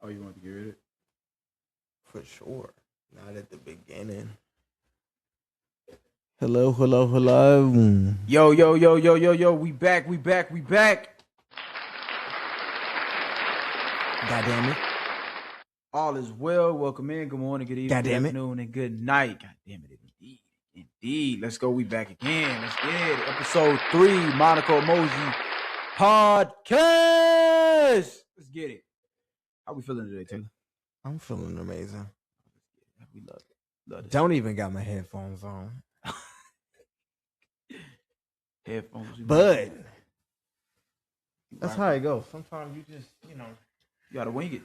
Oh, you want to get rid of it? For sure. Not at the beginning. Hello, hello, hello. Yo, yo, yo, yo, yo, yo. We back. We back. We back. God damn it. All is well. Welcome in. Good morning, good evening, God good damn it. afternoon, and good night. God damn it. Indeed. Indeed. Let's go. We back again. Let's get it. Episode 3, Monaco Emoji Podcast. Let's get it. How we feeling today, Taylor? I'm feeling amazing. We love it. Love this. Don't even got my headphones on. Headphones. But You that's rock how it. it goes. Sometimes you just, You gotta wing it.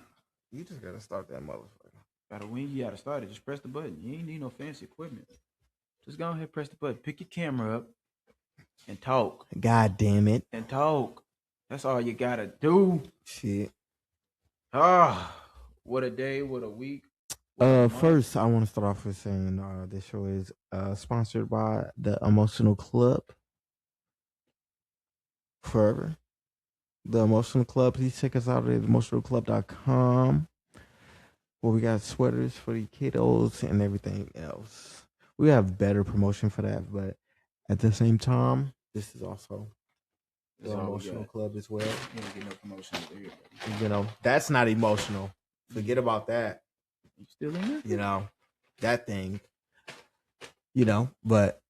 you just gotta start that motherfucker. Gotta wing. You gotta start it. Just press the button. You ain't need no fancy equipment. Just go ahead, press the button. Pick your camera up and talk. God damn it. And talk. That's all you gotta do. Shit. Ah, what a day, what a week. what a month. First I want to start off with saying this show is sponsored by the Emotional Club. Forever. The Emotional Club. Please check us out at emotionalclub.com. Where we got sweaters for the kiddos and everything else. We have better promotion for that, but at the same time, this is also the That's all we Emotional got. Club as well. You ain't get no promotion over here, buddy. You know, that's not emotional. Forget about that. You still in there? You know, that thing. You know, but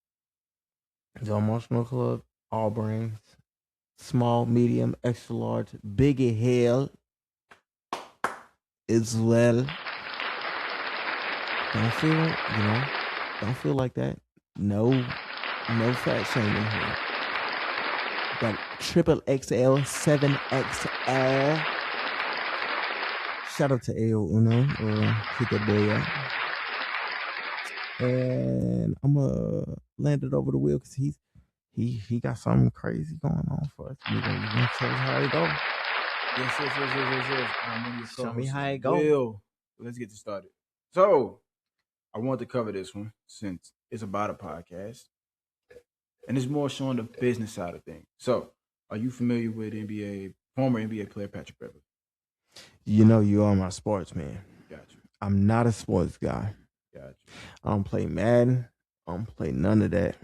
the Emotional Club, all brands, small, medium, extra large, big as hell as well. Don't feel like that. No fat shaming here. Got triple XL, 7XL. Shout out to AO Uno. Hit that boy up. And I'm gonna land it over the wheel because he got something crazy going on for us. We're gonna tell you how it go. Yes. I'm in your Show me co-host, how it go. Will. Let's get this started. So, I want to cover this one since it's about a podcast. And it's more showing the business side of things. So, are you familiar with former NBA player Patrick Beverly? You know you are my sports man. Got you. I'm not a sports guy. Got you. I don't play Madden. I don't play none of that.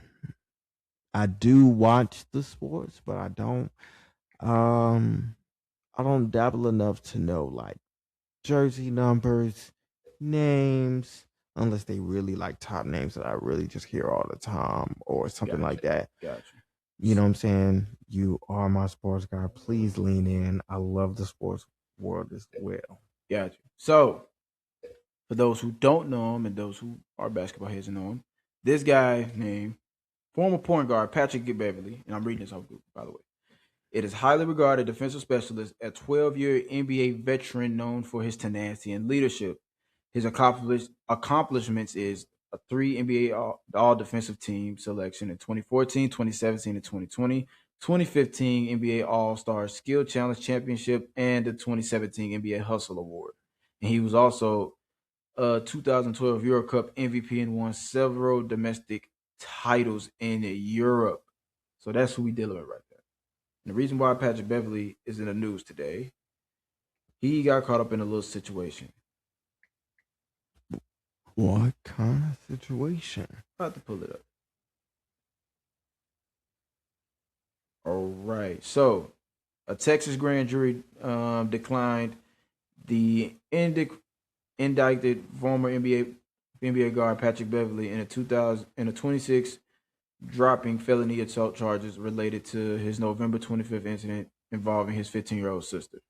I do watch the sports, but I don't dabble enough to know like jersey numbers, names, unless they really like top names that I really just hear all the time or something like that. Got You know what I'm saying? You are my sports guy. Please lean in. I love the sports world as well. Got you. So, for those who don't know him and those who are basketball heads and know him, this guy named former point guard Patrick Beverly, and I'm reading this off Google, by the way. It is highly regarded defensive specialist, a 12-year NBA veteran known for his tenacity and leadership. His accomplishments is a 3 NBA all defensive team selection in 2014, 2017, and 2020, 2015 NBA All-Star Skill Challenge Championship, and the 2017 NBA Hustle Award. And he was also a 2012 Euro Cup MVP and won several domestic titles in Europe. So that's who we dealing with right there. And the reason why Patrick Beverly is in the news today, he got caught up in a little situation. What kind of situation? About to pull it up. All right. So, a Texas grand jury declined the indicted former NBA guard Patrick Beverly in a 26 dropping felony assault charges related to his November 25th incident involving his 15-year-old sister.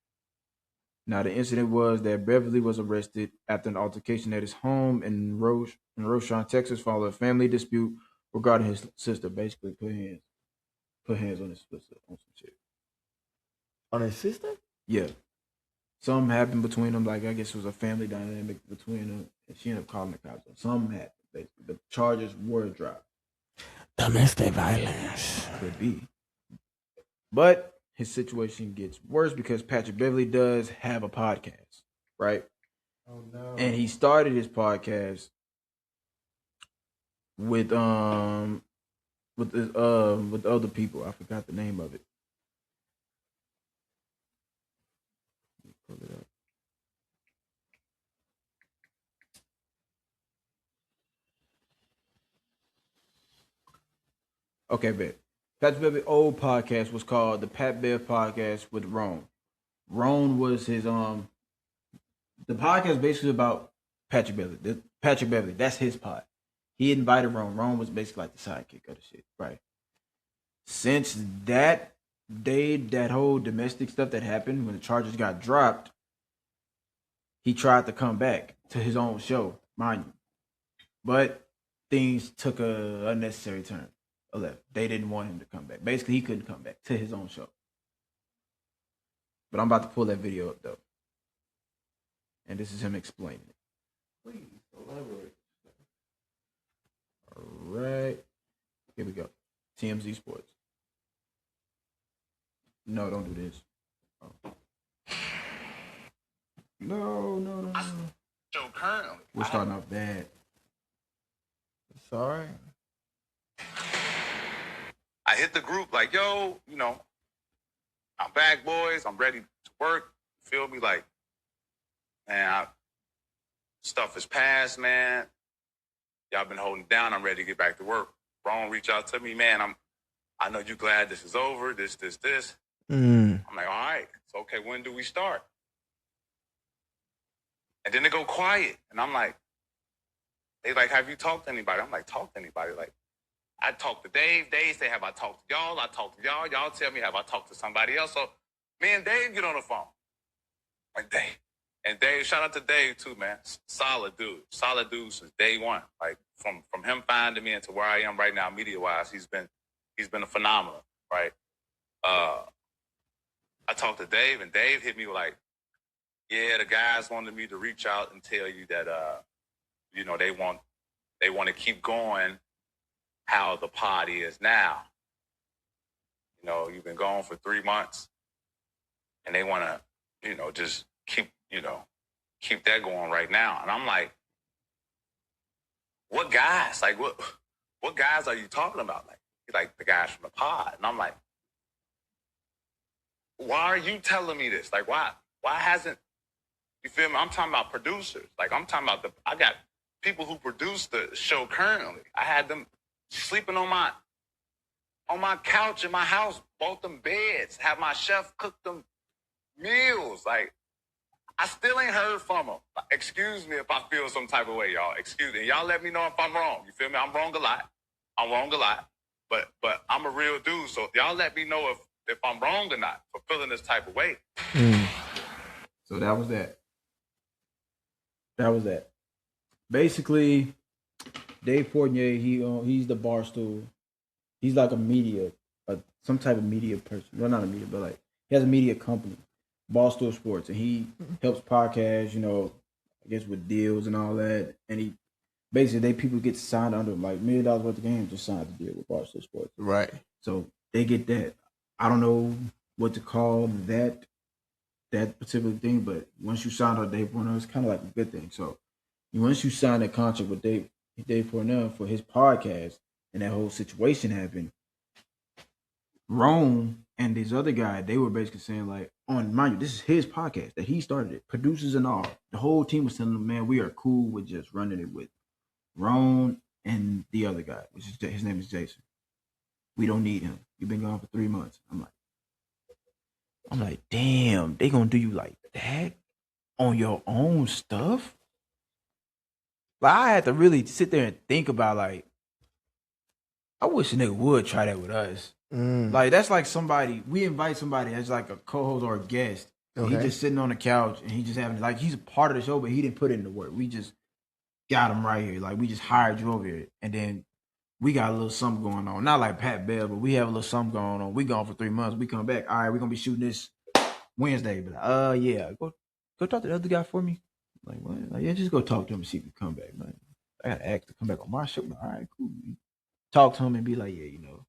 Now, the incident was that Beverly was arrested after an altercation at his home in Roshan, Texas, following a family dispute regarding his sister. Basically, put hands on his sister on some shit. On his sister? Yeah, something happened between them. Like I guess it was a family dynamic between them, and she ended up calling the cops. Something happened. Basically, the charges were dropped. Domestic violence. Could be, but his situation gets worse because Patrick Beverly does have a podcast, right? Oh no. And he started his podcast with other people. I forgot the name of it. Pull it up. Okay, bet. Patrick Beverly old podcast was called the Pat Bev Podcast with Ron. Ron was his the podcast basically about Patrick Beverly. Patrick Beverly, that's his pod. He invited Ron. Ron was basically like the sidekick of the shit, right? Since that day, that whole domestic stuff that happened when the charges got dropped, he tried to come back to his own show, mind you. But things took a unnecessary turn. They didn't want him to come back. Basically, he couldn't come back to his own show. But I'm about to pull that video up though. And this is him explaining it. Please elaborate. All right. Here we go. TMZ Sports. No, don't do this. Oh. No. So currently, We're starting off bad. It's all right. I hit the group like, yo, you know, I'm back, boys. I'm ready to work. Feel me? Like, man, stuff is past, man. Y'all been holding down. I'm ready to get back to work. Ron reach out to me, man. I know you glad this is over. This. I'm like, all right. So, okay, when do we start? And then they go quiet. And I'm like, they like, have you talked to anybody? I'm like, talk to anybody? Like, I talked to Dave. Dave say, have I talked to y'all? I talked to y'all. Y'all tell me, have I talked to somebody else? So me and Dave get on the phone. Like, Dave. And Dave, shout out to Dave too, man. Solid dude since day one. Like from him finding me into where I am right now, media wise, he's been a phenomenal, right? I talked to Dave, and Dave hit me like, yeah, the guys wanted me to reach out and tell you that you know, they want to keep going how the pod is now. You know, you've been gone for 3 months, and they want to, you know, just keep that going right now. And I'm like, what guys? Like, what guys are you talking about? Like the guys from the pod. And I'm like, why are you telling me this? Like, why hasn't, you feel me? I'm talking about producers. Like, I'm talking about I got people who produce the show currently. I had them sleeping on my couch in my house, bought them beds, have my chef cook them meals. Like, I still ain't heard from them. Excuse me if I feel some type of way, y'all. Excuse me. Y'all let me know if I'm wrong. You feel me? I'm wrong a lot. But I'm a real dude. So y'all let me know if I'm wrong or not for feeling this type of way. So that was that. Basically, Dave Portnoy, he's the Barstool. He's like some type of media person. Well, not a media, but like he has a media company, Barstool Sports, and he helps podcasts, you know, I guess with deals and all that. And he basically people get signed under him, like $1 million worth of games just signed the deal with Barstool Sports. Right. So they get that. I don't know what to call that particular thing, but once you sign on Dave Portnoy, it's kind of like a good thing. So once you sign a contract with Dave Portnoy for his podcast, and that whole situation happened, Rome and this other guy, they were basically saying like, mind you, this is his podcast that he started it, producers and all. The whole team was telling him, man, we are cool with just running it with Ron and the other guy, which is his name is Jason. We don't need him. You've been gone for 3 months. I'm like, damn, they gonna do you like that on your own stuff? Like, I had to really sit there and think about, like, I wish a nigga would try that with us. Like, that's like we invite somebody as like a co-host or a guest. Okay. He just sitting on the couch and he just having, like, he's a part of the show, but he didn't put in the work. We just got him right here. Like, we just hired you over here. And then we got a little something going on. Not like Pat Bell, but we have a little something going on. We gone for 3 months. We come back. All right, we're going to be shooting this Wednesday. But like, yeah, go talk to the other guy for me. Like, what? Like, yeah, just go talk to him and see if he come back. Like, I got to ask to come back on my show. Like, all right, cool. Talk to him and be like, yeah, you know,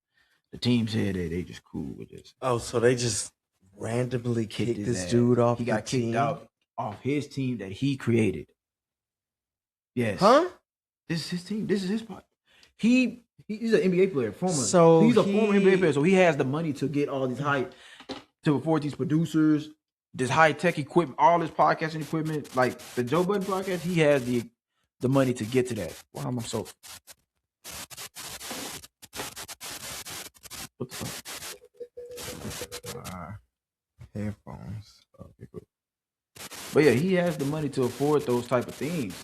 the team said that they just cool with this. Oh, so they just randomly kicked this dude off. He got kicked out off his team that he created. Yes. Huh? This is his team. This is his part. He's an NBA player, former. So he's a former NBA player, so he has the money to get all these to afford these producers, this high tech equipment, all this podcasting equipment, like the Joe Budden podcast. He has the money to get to that. Wow, I'm so. What the fuck? Headphones. Okay, cool. But yeah, he has the money to afford those type of things.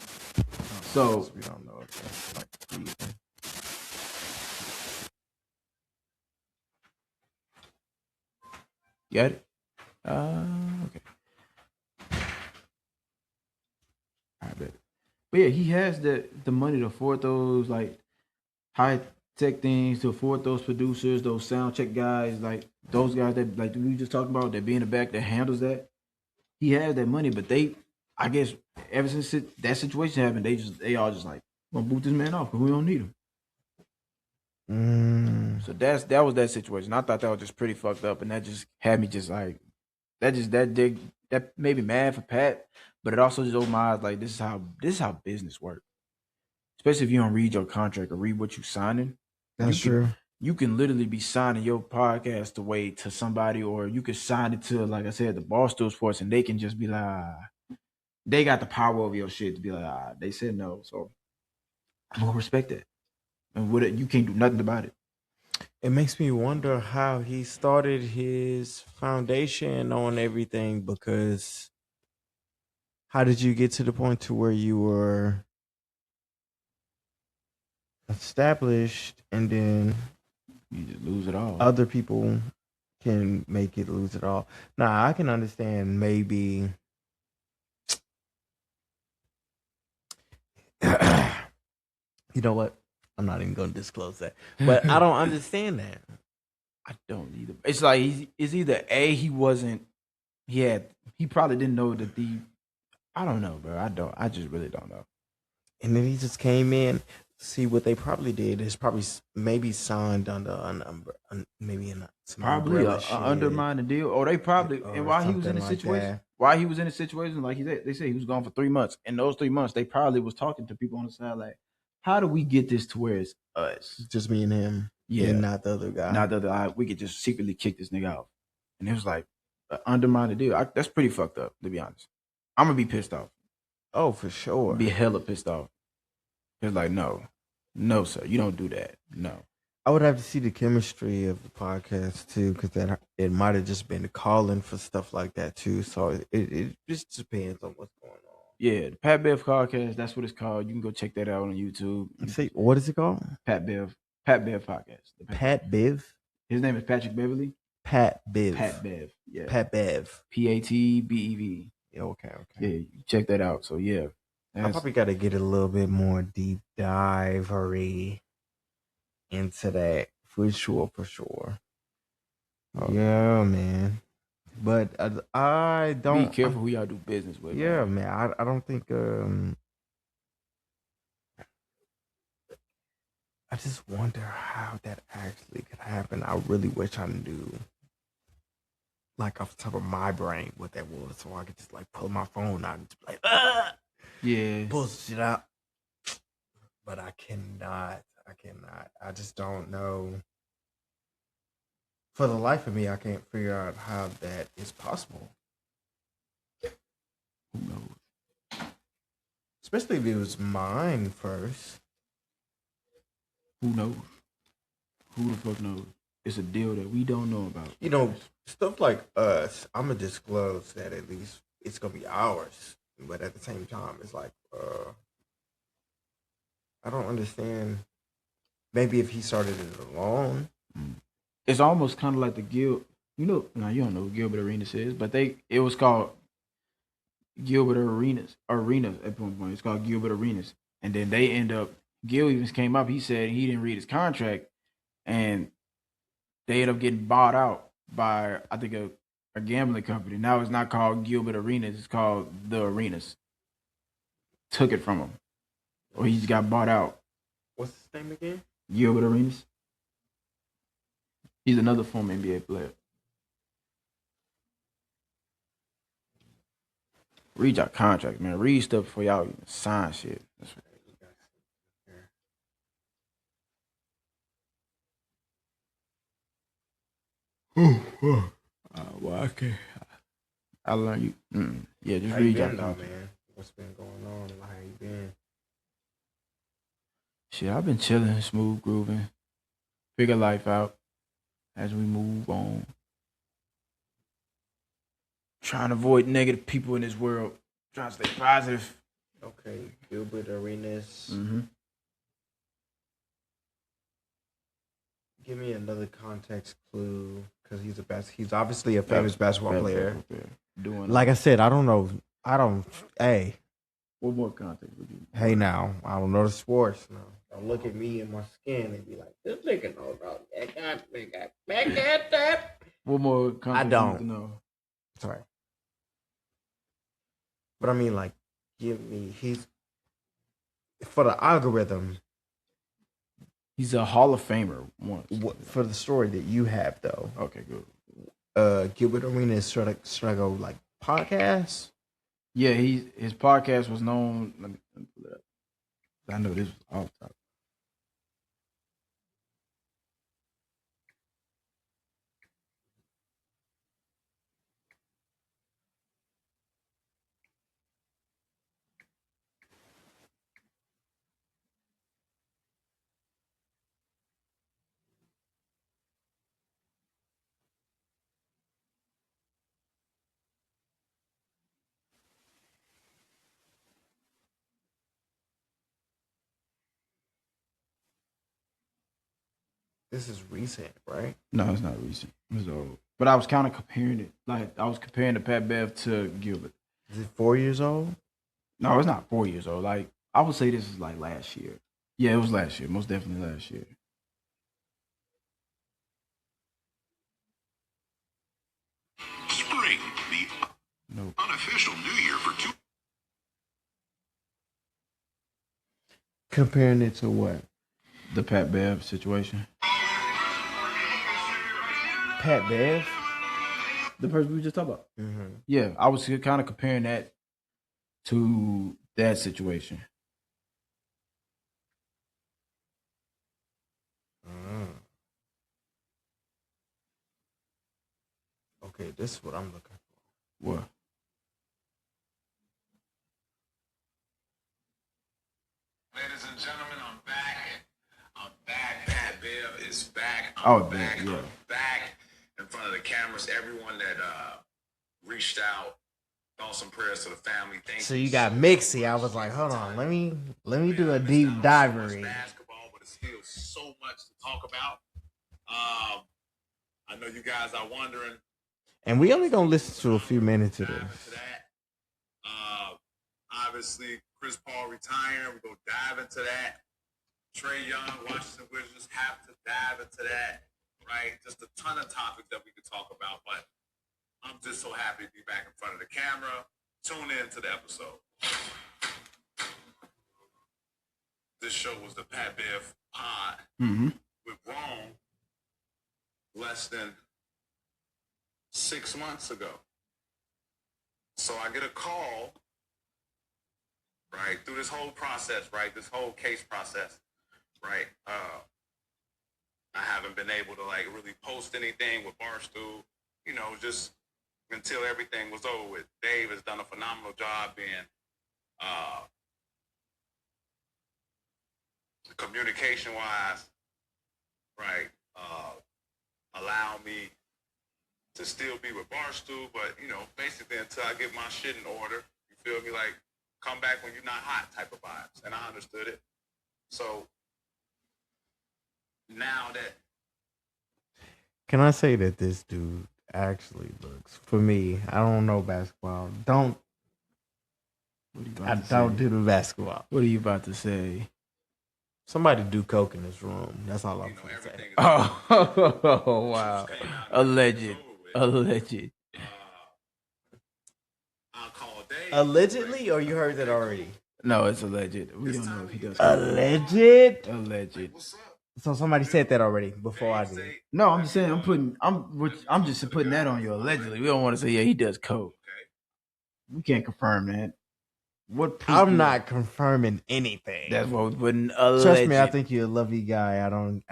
So we don't know if that's like reason. got it. Okay. I bet. But yeah, he has the money to afford those like high tech things, to afford those producers, those sound check guys, like those guys that like we just talked about that be in the back that handles that. He has that money, but I guess ever since that situation happened, they all just like gonna boot this man off because we don't need him. So that was that situation. I thought that was just pretty fucked up, and that just had me just like that made me mad for Pat, but it also just opened my eyes like this is how business works. Especially if you don't read your contract or read what you signing. That's true. You can literally be signing your podcast away to somebody, or you could sign it to, like I said, the Barstool Sports, and they can just be like, they got the power over your shit to be like, they said no, so I'm gonna respect that, and you can't do nothing about it. It makes me wonder how he started his foundation on everything, because how did you get to the point to where you were established and then You just lose it all. other people can make it lose it all? Now, I can understand maybe you know what? I'm not even going to disclose that. But I don't understand that. I don't either. It's like it's either A, he probably didn't know that I don't know, bro. I just really don't know. And then he just came in. See, what they probably did is probably maybe signed under maybe in some Probably umbrella shit. undermine the deal. Or they probably, Or and while he was in the something like situation, that. while he was in the situation, like they said he was gone for 3 months. In those 3 months, they probably was talking to people on the side like, how do we get this to where it's us? Just me and him. Yeah. And not the other guy. Not the other guy. We could just secretly kick this nigga out. And it was like, undermine the deal. That's pretty fucked up, to be honest. I'm going to be pissed off. Oh, for sure. Be hella pissed off. It's like, no, sir, you don't do that. No. I would have to see the chemistry of the podcast too, because that it might have just been calling for stuff like that too. So it just depends on what's going on. Yeah, the Pat Bev podcast, that's what it's called. You can go check that out on YouTube. See, what is it called? Pat Bev podcast. Pat Bev? His name is Patrick Beverly. Pat Bev. Pat Bev. Yeah. Pat Bev. PATBEV. Yeah, okay. Yeah, you check that out. So yeah. I probably got to get a little bit more deep divery into that for sure. Oh. Yeah, man. But I don't be careful who y'all do business with. Yeah, man. I don't think I just wonder how that actually could happen. I really wish I knew, like off the top of my brain, what that was, so I could just like pull my phone out and just be like, yeah, pull shit out. But I cannot. I just don't know. For the life of me, I can't figure out how that is possible. Who knows? Especially if it was mine first. Who knows? Who the fuck knows? It's a deal that we don't know about. You know, stuff like us, I'm going to disclose that at least it's going to be ours. But at the same time, it's like, I don't understand. Maybe if he started it alone. It's almost kind of like the Guild. You know, now you don't know who Gilbert Arenas is, but it was called Gilbert Arenas at one point. It's called Gilbert Arenas. And then they end up, Gil even came up, he said he didn't read his contract, and they end up getting bought out by, I think, a gambling company. Now it's not called Gilbert Arenas, it's called The Arenas. Took it from him. Or he just got bought out. What's his name again? Gilbert Arenas. He's another former NBA player. Read your contract, man. Read stuff before y'all even sign shit. That's what well, I can't. I learned you. Yeah, just read your contract. Man? What's been going on? How you been? Shit, I've been chilling, smooth grooving, figure life out. as we move on. Trying to avoid negative people in this world. Trying to stay positive. Okay, Gilbert Arenas. Mm-hmm. Give me another context clue because he's obviously a famous basketball player. Doing Like I said, I don't know. Hey, what more context would you? hey, now I don't know the sports. No, don't look at me and my skin and be like, "This nigga knows that." What more context? I don't. You need to know? Sorry, but I mean, like, give me. He's for the algorithm. He's a Hall of Famer once. For the story that you have, though. Okay, good. Gilbert Arenas should I go like podcast? Yeah, his podcast was known. Let me pull it up. I know this was off top. This is recent, right? No, it's not recent. It's old. But I was kind of comparing it. Like I was comparing the Pat Bev to Gilbert. Is it 4 years old? No, it's not 4 years old. Like I would say this is like last year. Yeah, it was last year. Most definitely last year. Spring, the unofficial New Year for two. Comparing it to what? The Pat Bev situation. Pat Bev? The person we just talked about. Mm-hmm. Yeah, I was kind of comparing that to that situation. Okay, this is what I'm looking for. What? Ladies and gentlemen, I'm back. I'm back. Pat Bev is back. I'm back. yeah. I'm back in front of the cameras. Everyone that reached out, thoughts and prayers to the family. Thank you. So you got Mixie. I was like, hold on, let me do a deep dive read. Basketball, but it's still so much to talk about. I know you guys are wondering. And we only gonna listen to a few minutes of this. Obviously, Chris Paul retiring. We're going to dive into that. Trae Young, Washington Wizards have to dive into that, right? Just a ton of topics that we could talk about, but I'm just so happy to be back in front of the camera. Tune in to the episode. This show was the Pat Bev Pod with Rome less than 6 months ago. So I get a call, right, through this whole process, right, this whole case process, right, I haven't been able to, like, really post anything with Barstool, you know, just until everything was over with. Dave has done a phenomenal job being communication-wise, right, allow me to still be with Barstool, but, you know, basically until I get my shit in order, you feel me, like, come back when you're not hot type of vibes. And I understood it. So now that. Can I say that this dude actually looks, for me, I don't know basketball. Don't do the basketball. What are you about to say? Somebody do coke in this room. That's all I'm going to say. Oh, wow. Alleged. I'll call Dave. Allegedly, or you heard that already? No, it's alleged. We don't know if he does. Alleged? Alleged. So somebody said that already before I did. No, I'm just saying. I'm just putting that on you. Allegedly, we don't want to say he does coke. We can't confirm that. I'm not confirming anything. That's what we're putting. Alleged. Trust me, I think you're a lovely guy. I don't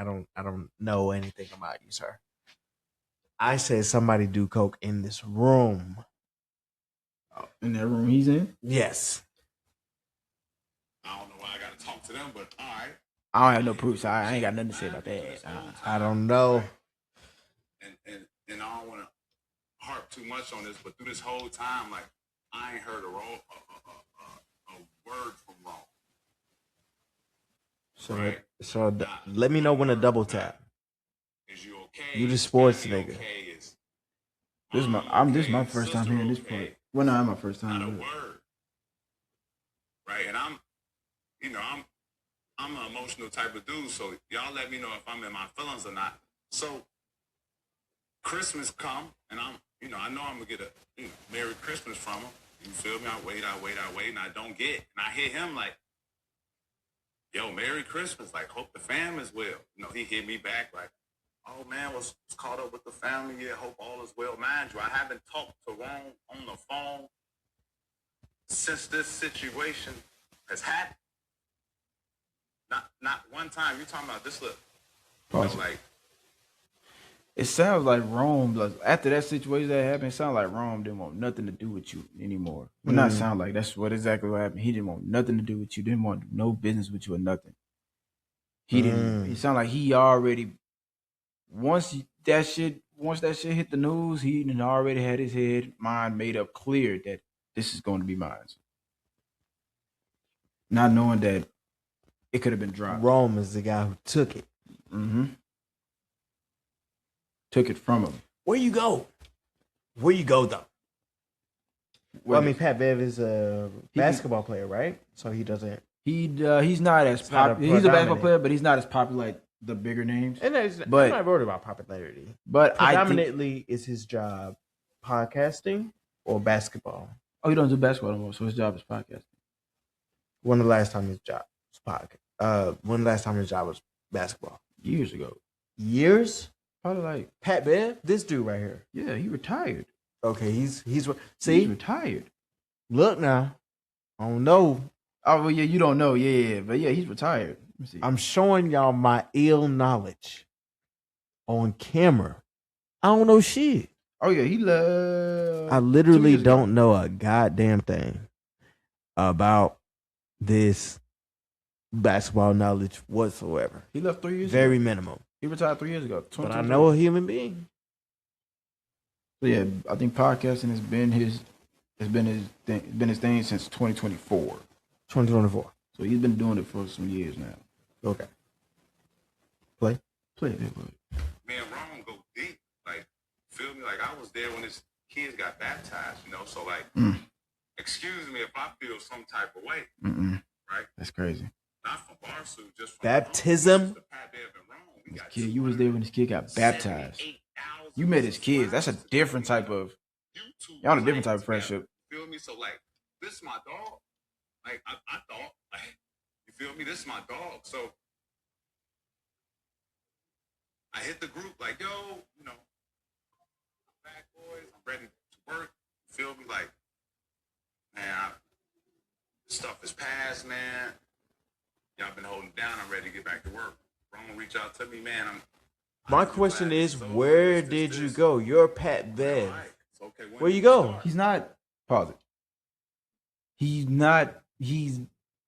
know anything about you, sir. I said somebody do coke in this room. In that room he's in? Yes. I don't know why I got to talk to them, but all right. I don't have no proof, so I ain't got nothing to say about that. I don't know. and I don't want to harp too much on this, but through this whole time, like, I ain't heard a word from Rome. So, Right. let me know when to double tap. Is you okay? You the sports Family nigga. okay? Is This is mom this is my okay? first time Sister hearing this okay? part. Well, no, not my first Not a time. word. Right, and I'm an emotional type of dude, so y'all let me know if I'm in my feelings or not. So Christmas come, and I know I'm gonna get a Merry Christmas from him. You feel me? I wait, and I don't get it. And I hear him like, yo, Merry Christmas. Like, hope the fam is well. He hit me back like, oh man, was caught up with the family. Yeah, hope all is well. Mind you, I haven't talked to Ron on the phone since this situation has happened. Not one time. You talking about this? Look, Pause it. like, It sounds like Rome, like, after that situation that happened, it sounds like Rome didn't want nothing to do with you anymore. Well, not sound like, that's exactly what happened. He didn't want nothing to do with you, didn't want no business with you or nothing. He didn't. It sounded like he already, once that shit hit the news, he had already had his mind made up clear that this is going to be mine. Not knowing that it could have been dropped. Rome is the guy who took it. Mm-hmm. Took it from him. Where you go though? Well, I mean, Pat Bev is a basketball player, right? So he doesn't. He's not as popular. He's a basketball player, but he's not as popular like the bigger names. And I'm not worried about popularity. But predominantly, is his job podcasting or basketball? Oh, he don't do basketball anymore, so his job is podcasting. When the last time his job was podcast? When the last time his job was basketball? Years ago. Years? Probably like Pat Bev, this dude right here. Yeah, he retired. Okay, he's He's retired. Look now, I don't know. Oh well, yeah, you don't know, yeah, but yeah, he's retired. Let me see. I'm showing y'all my ill knowledge on camera. I don't know shit. Oh yeah, he left. I literally don't know a goddamn thing about this basketball knowledge whatsoever. He left 3 years ago. Very minimum. He retired 3 years ago. But I know a human being. So yeah, I think podcasting has been his thing since 2024. 2024. So he's been doing it for some years now. Okay. Play it. man, Ron go deep. Like, feel me? Like, I was there when his kids got baptized, So, like, excuse me if I feel some type of way. Right? That's crazy. Not from Barsu, just from baptism. Kid, you was there when his kid got baptized. You met his kids. That's a different type of. Y'all on a different type of friendship. Feel me? So, like, this is my dog. Like, I thought, like, you feel me? This is my dog. So, I hit the group like, yo, back boys, I'm ready to work. You feel me? Like, man, stuff is past, man. Y'all been holding down. I'm ready to get back to work. Ron reach out to me, man. My question is, where did you go? You're Pat Bev. Where you go? He's not. Pause it. He's not.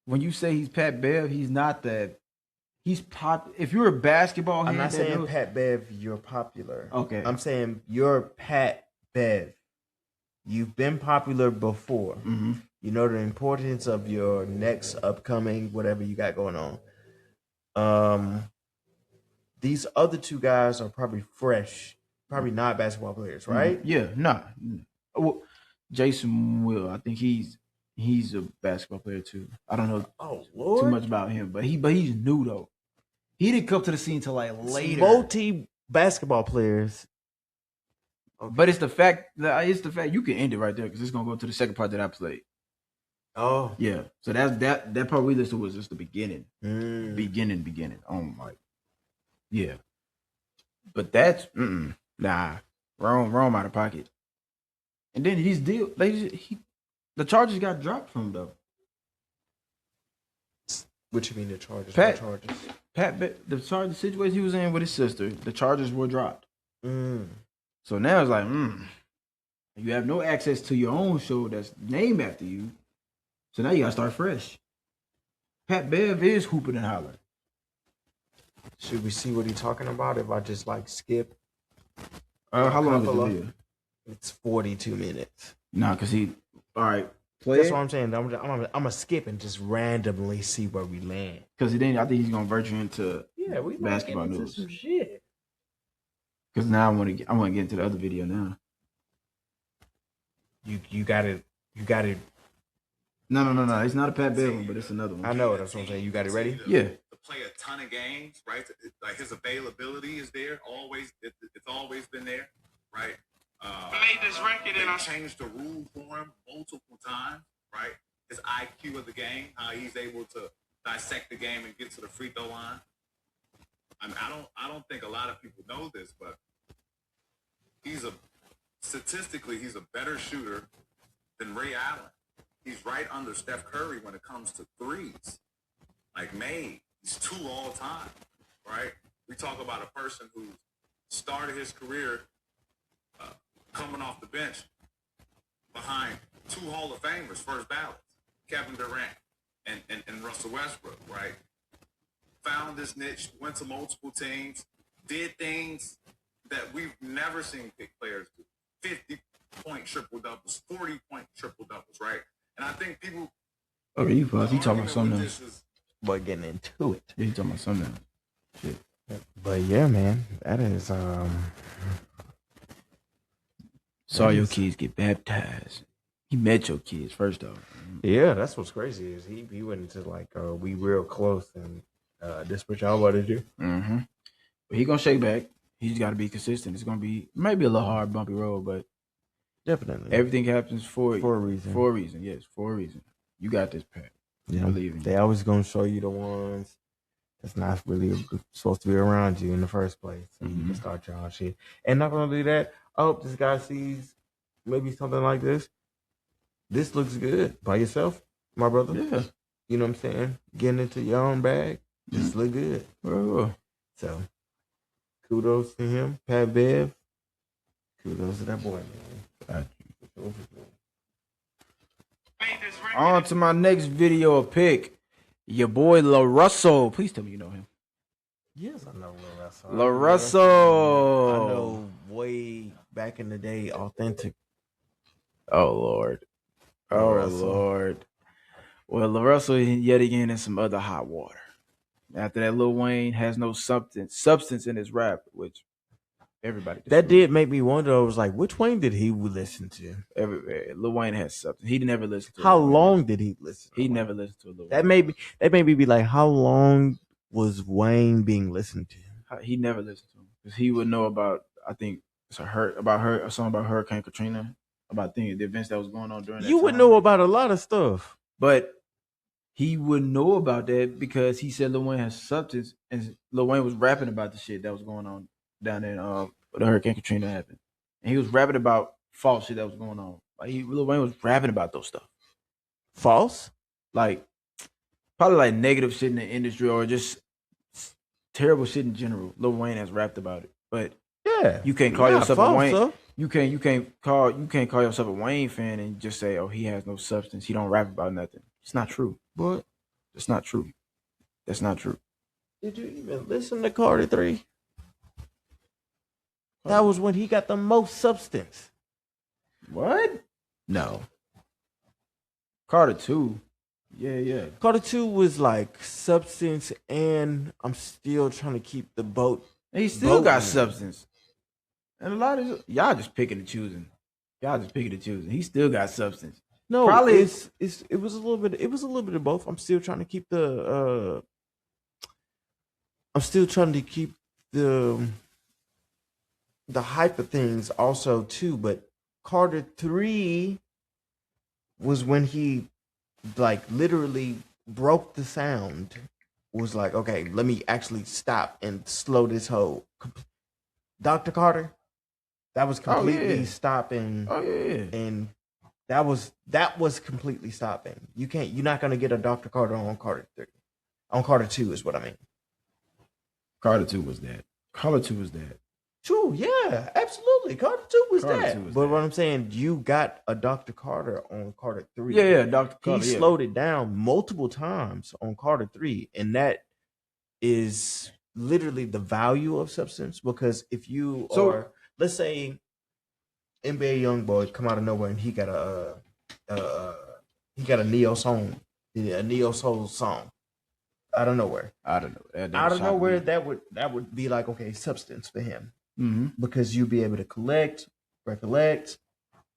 When you say he's Pat Bev, he's not that. He's pop. If you're a basketball, I'm not saying Pat Bev, you're popular. Okay. I'm saying you're Pat Bev. You've been popular before. Mm-hmm. You know the importance of your next upcoming whatever you got going on. These other two guys are probably fresh, probably not basketball players, right? Yeah, nah. Well, Jason Will, I think he's a basketball player too. I don't know too much about him, but he's new though. He didn't come to the scene till like later. Multi basketball players. Okay. But it's the fact you can end it right there because it's gonna go to the second part that I played. Oh yeah, so that part we listened to was just the beginning, beginning. Oh my, yeah. But that's nah, wrong out of pocket. And then his deal, the charges got dropped from him though. What you mean the charges? The charges situation he was in with his sister, the charges were dropped. So now it's like, you have no access to your own show that's named after you. So now you gotta start fresh. Pat Bev is hooping and hollering. Should we see what he's talking about if I just like skip? How long is the Couple video? It's 42 minutes. Nah, cause he. All right, play That's it. what I'm saying. I'm gonna skip and just randomly see where we land. Cause then I think he's gonna vert you into Yeah, we might basketball get into news. some shit. Cause now I want to get into the other video now. You got it. No. It's not a Pat Bev one, but it's another one. I know. That's what I'm saying. You got it ready? Yeah. To play a ton of games, right? Like his availability is there. Always, it's always been there, right? Made this record and I changed the rule for him multiple times, right? His IQ of the game, how he's able to dissect the game and get to the free throw line. I mean, I don't think a lot of people know this, but statistically he's a better shooter than Ray Allen. He's right under Steph Curry when it comes to threes. Like made, he's 2 all time, right? We talk about a person who started his career coming off the bench behind 2 Hall of Famers, first ballots, Kevin Durant and Russell Westbrook, right? Found this niche, went to multiple teams, did things that we've never seen big players do. 50-point triple-doubles, 40-point triple-doubles, right? And I think people... Okay, you pause. He talking about something else. But getting into it. Yeah, he talking about something else. Shit. But yeah, man, that is Saw your kids get baptized. He met your kids first off. yeah, that's what's crazy is he went into like we real close and this what y'all want to do. Mm-hmm. But he gonna shake back. He's got to be consistent. It's gonna be maybe a little hard, bumpy road, but Definitely everything happens for a reason. For a reason, yes, for a reason. You got this, Pat. Yeah, Believe in you. they always gonna show you the ones that's not really supposed to be around you in the first place, so you can start your own shit. And not gonna do that. I hope this guy sees maybe something like this. This looks good by yourself, my brother. Yeah, You know what I'm saying? Getting into your own bag, just look good. bro. So, kudos to him, Pat Bev. Kudos to that boy, man. made this record. On to my next video pick. Your boy La Russell. Please tell me you know him. Yes, I know Lil Russell. La Russell. I know way back in the day, authentic. Oh Lord. Oh La Russell. Lord. Well, La Russell yet again in some other hot water. After that, Lil Wayne has no substance in his rap, which everybody That disagrees. did make me wonder. I was like, which Wayne did he listen to? Lil Wayne has substance. He never listened to How Lil Wayne. long did he listen? He to never Wayne? listened to Lil Wayne. That made me be like, how long was Wayne being listened to? He never listened to him because he would know about. I think it's a song about Hurricane Katrina, about the events that was going on during that You would time. know about a lot of stuff. But he wouldn't know about that because he said Lil Wayne has substance, and Lil Wayne was rapping about the shit that was going on down there when the Hurricane Katrina happened, and he was rapping about false shit that was going on. Like Lil Wayne was rapping about those stuff, False? like probably like negative shit in the industry or just terrible shit in general. Lil Wayne has rapped about it, but Yeah. you can't call Not yourself false, a Wayne. though. You can't call yourself a Wayne fan and just say, oh, he has no substance. He don't rap about nothing. It's not true. But It's not true. That's not true. did you even listen to Carter 3? That was when he got the most substance. What? No. Carter 2. Yeah. Carter 2 was like substance, and I'm still trying to keep the boat. And he still got Voting. substance. And a lot of y'all just picking and choosing. He still got substance. No, Probably- it was a little bit. It was a little bit of both. I'm still trying to keep the. I'm still trying to keep the hype of things also too. But Carter 3 was when he like literally broke the sound. Was like, okay, let me actually stop and slow this whole. Dr. Carter, that was completely yeah. stopping. Oh yeah. And that was completely stopping. You're not gonna get a Dr. Carter on Carter 3. On Carter 2 is what I mean. Carter 2 was that. True, yeah, absolutely. Carter 2 was Carter that. 2 was But that. what I'm saying, you got a Dr. Carter on Carter 3. Yeah, Dr. He Carter. slowed it down multiple times on Carter 3, and that is literally the value of substance. Because if you So- are let's say NBA YoungBoy come out of nowhere and he got a neo song, a neo soul song out of nowhere. I don't know. That Out of shocked nowhere, me. that would be like, okay, substance for him Mm-hmm. because you'll be able to collect, recollect,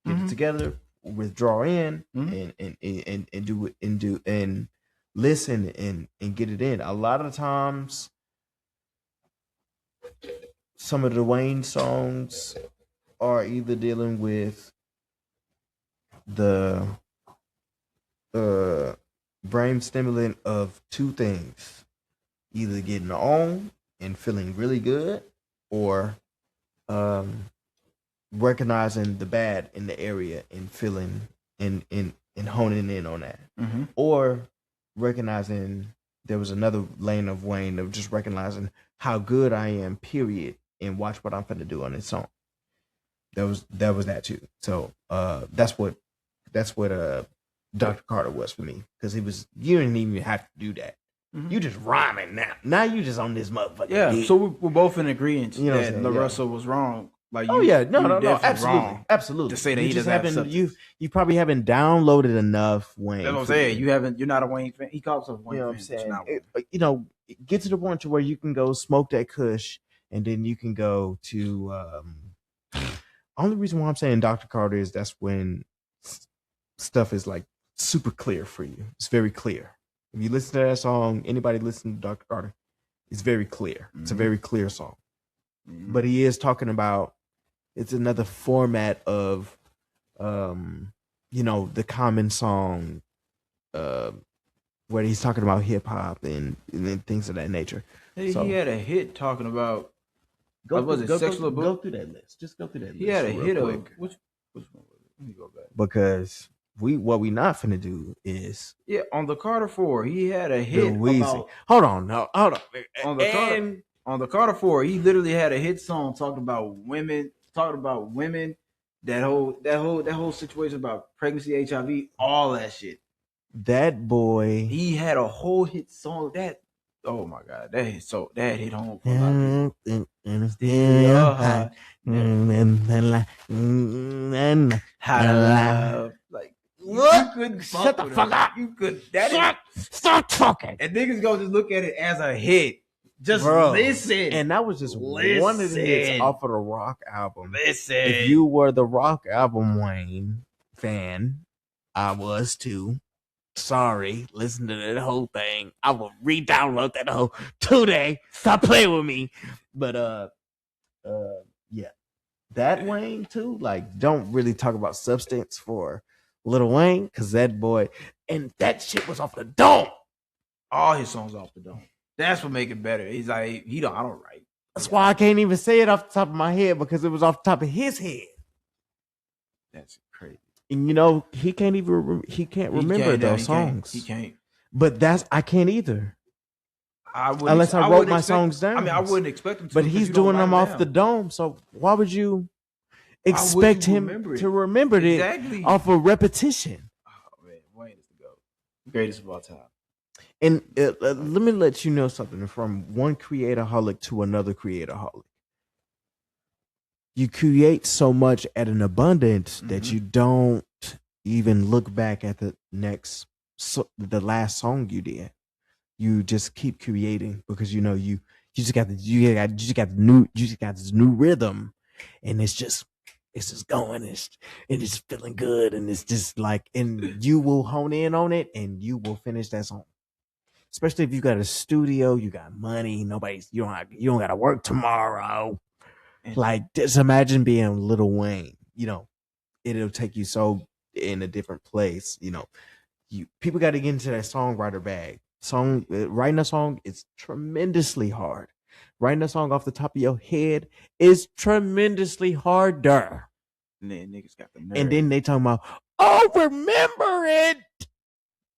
get Mhm. it together, withdraw in, Mhm. and do it and listen and get it in. A lot of the times, some of the Wayne songs are either dealing with the brain stimulant of two things: either getting on and feeling really good, or recognizing the bad in the area and feeling and honing in on that, Mm-hmm. or recognizing there was another lane of Wayne of just recognizing how good I am, period, and watch what I'm finna do on this song. That was that too. So that's what Dr. Carter was for me, because he was, you didn't even have to do that. Mhm. You just rhyming now. Now you just on this motherfucker. Yeah, beat. so we're both in agreement You know what I'm that saying, yeah. LaRussell was wrong. Like, Oh you, yeah, you no, definitely absolutely, wrong absolutely. to say that you he just doesn't have haven't substance. you probably haven't downloaded enough Wayne. That's what I'm for saying. you. You're not a Wayne fan. He calls himself a Wayne You know what I'm fan. But you're saying? not one. You know, get to the point to where you can go smoke that Kush, and then you can go to. Only reason why I'm saying Dr. Carter is that's when stuff is like super clear for you. It's very clear. If you listen to that song, anybody listen to Dr. Carter, it's very clear. It's a Mhm. very clear song. Mhm. But he is talking about, it's another format of the common song, where he's talking about hip hop and things of that nature. He So- had a hit talking about. Go was it Sexual go Book? through that list. Just go through that list. He had a real hit quick. of which one was it? Let me go back. Because what we not finna do is Yeah, on the Carter 4, he had a the hit Weezy. about Hold on. on the Carter And on the Carter 4. He literally had a hit song talking about women. That whole situation about pregnancy, HIV, all that shit. that boy. He had a whole hit song that. Oh my god, that hit home for a lot of people. Yeah. How to love, like you couldn't Shut the with fuck him. up. You could that is, Stop talking. and niggas go just look at it as a hit. Just Bro. listen, And that was just one of the hits Listen. off of the Rock album. listen. If you were the Rock album Wayne fan, I was too. Sorry, listen to that whole thing. I will re-download that whole today. Stop playing with me. But yeah, that Wayne too. Like, don't really talk about substance for Lil Wayne, because that boy, and that shit was off the dome. all his songs off the dome. That's what make it better. He's like I don't write. That's why I can't even say it off the top of my head, because it was off the top of his head. That's crazy. And he can't even he can't remember those songs. He can't. But I can't either. Unless Unless I wrote my songs down. I mean, I wouldn't expect him to. But because he's you don't doing write them off the down. dome. So why would you would expect you him remember it? to remember it Exactly. off of repetition? Oh man, Wayne is the GOAT. Greatest of all time. And let me let you know something, from one creatorholic to another creatorholic. You create so much at an abundance that Mhm. you don't even look back at the last song you did. You just keep creating, because you just got this new rhythm, and it's just going, it's feeling good, and it's just like, and you will hone in on it, and you will finish that song. Especially if you got a studio, you got money, you don't got to work tomorrow. And Like, just imagine being Lil Wayne. It'll take you so in a different place. People got to get into that songwriter bag. Writing a song is tremendously hard. Writing a song off the top of your head is tremendously harder. and then niggas got the nerve. And then they talking about, oh, remember it,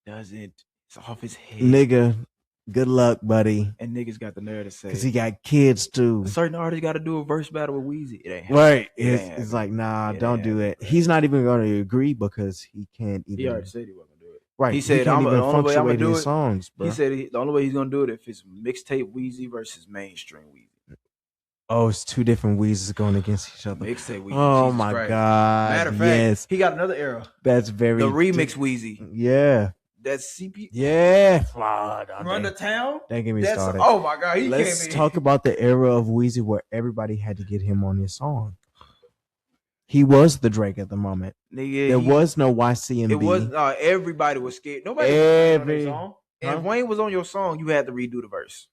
doesn't. It's off his head. nigga. Good luck, buddy, And niggas got the nerve to say because he got kids too. a certain artist got to do a verse battle with Weezy. It ain't happening. Right? It ain't It's happening. like, nah, It don't ain't do happening, it. bro. He's not even going to agree, because he can't even. He already said he wasn't gonna do it. Right. He said, can't "I'm even the only way I'ma punctuate do his it." songs, bro. He said the only way he's gonna do it if it's mixtape Weezy versus mainstream Weezy. Oh, it's two different Weezes going against each other. Mixtape Weezy. Oh Jesus my Christ. God! Matter of fact, yes, he got another era. that's very The remix Weezy. Yeah, That's CP. yeah. Wow, Run the town. Don't get me That's started. oh my God. Let's talk about the era of Weezy where everybody had to get him on his song. He was the Drake at the moment. Nigga, There was no YCMB. It was everybody was scared. Nobody was on their song. And if Wayne was on your song, you had to redo the verse.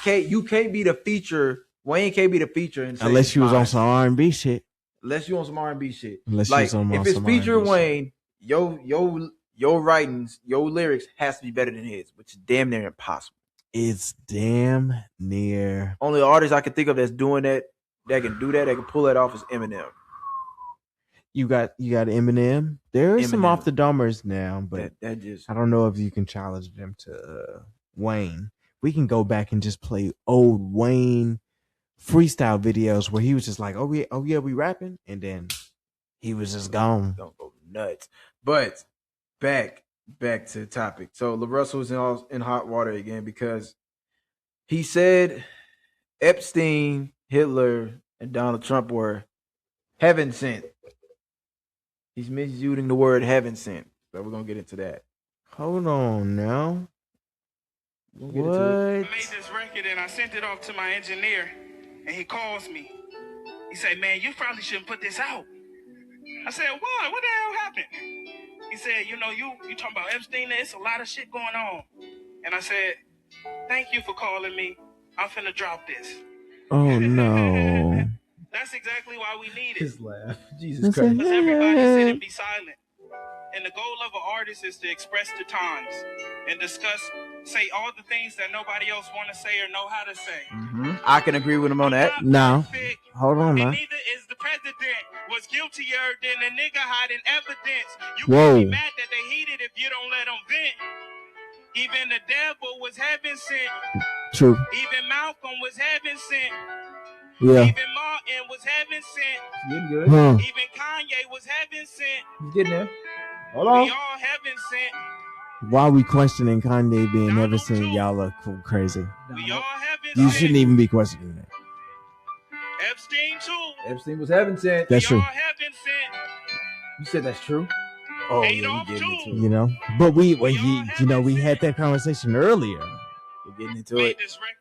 You can't be the feature. Wayne can't be the feature unless you was on some R&B shit. Unless you on some R&B shit. Unless like you was on if it's some feature R&B Wayne, your writings, your lyrics has to be better than his, which is damn near impossible. It's damn near. Only artist I can think of that's doing that can do that, that can pull that off is Eminem. You got Eminem. There is some off the dumbers now, but that just I don't know if you can challenge them to Wayne. We can go back and just play old Wayne freestyle videos where he was just like, oh yeah, we rapping, and then he was just gone. Don't go nuts. But back to the topic. So LaRussell was in hot water again because he said Epstein, Hitler, and Donald Trump were heaven sent. He's misusing the word heaven sent. So we're gonna get into that. Hold on now. What? I made this record and I sent it off to my engineer, and he calls me. He said, "Man, you probably shouldn't put this out." I said, "Why? What the hell happened?" He said, "You talking about Epstein? There's a lot of shit going on." And I said, "Thank you for calling me. I'm finna drop this." Oh no. That's exactly why we need it. His laugh. Jesus Christ. Because everybody sit and be silent. And the goal of an artist is to express the times and say all the things that nobody else want to say or know how to say. Mm-hmm. I can agree with him on that. No. Hold on now. And neither is the president was guiltier than the nigga hiding evidence. You Whoa. can be mad that they heated if you don't let them vent. Even the devil was heaven sent. True. Even Malcolm was heaven sent. Yeah. Even Martin was heaven sent. Getting good. Even Kanye was heaven sent. He's getting there. Hold on. We all heaven sent. Why we questioning Kanye being heaven sent? Y'all are crazy. We all heaven You sent. shouldn't even be questioning that. Epstein too. Epstein was heaven sent. That's true. We all heaven sent. You said that's true. Oh Adolf yeah, too. You know, but we had that conversation earlier. We're getting into Made it. this record.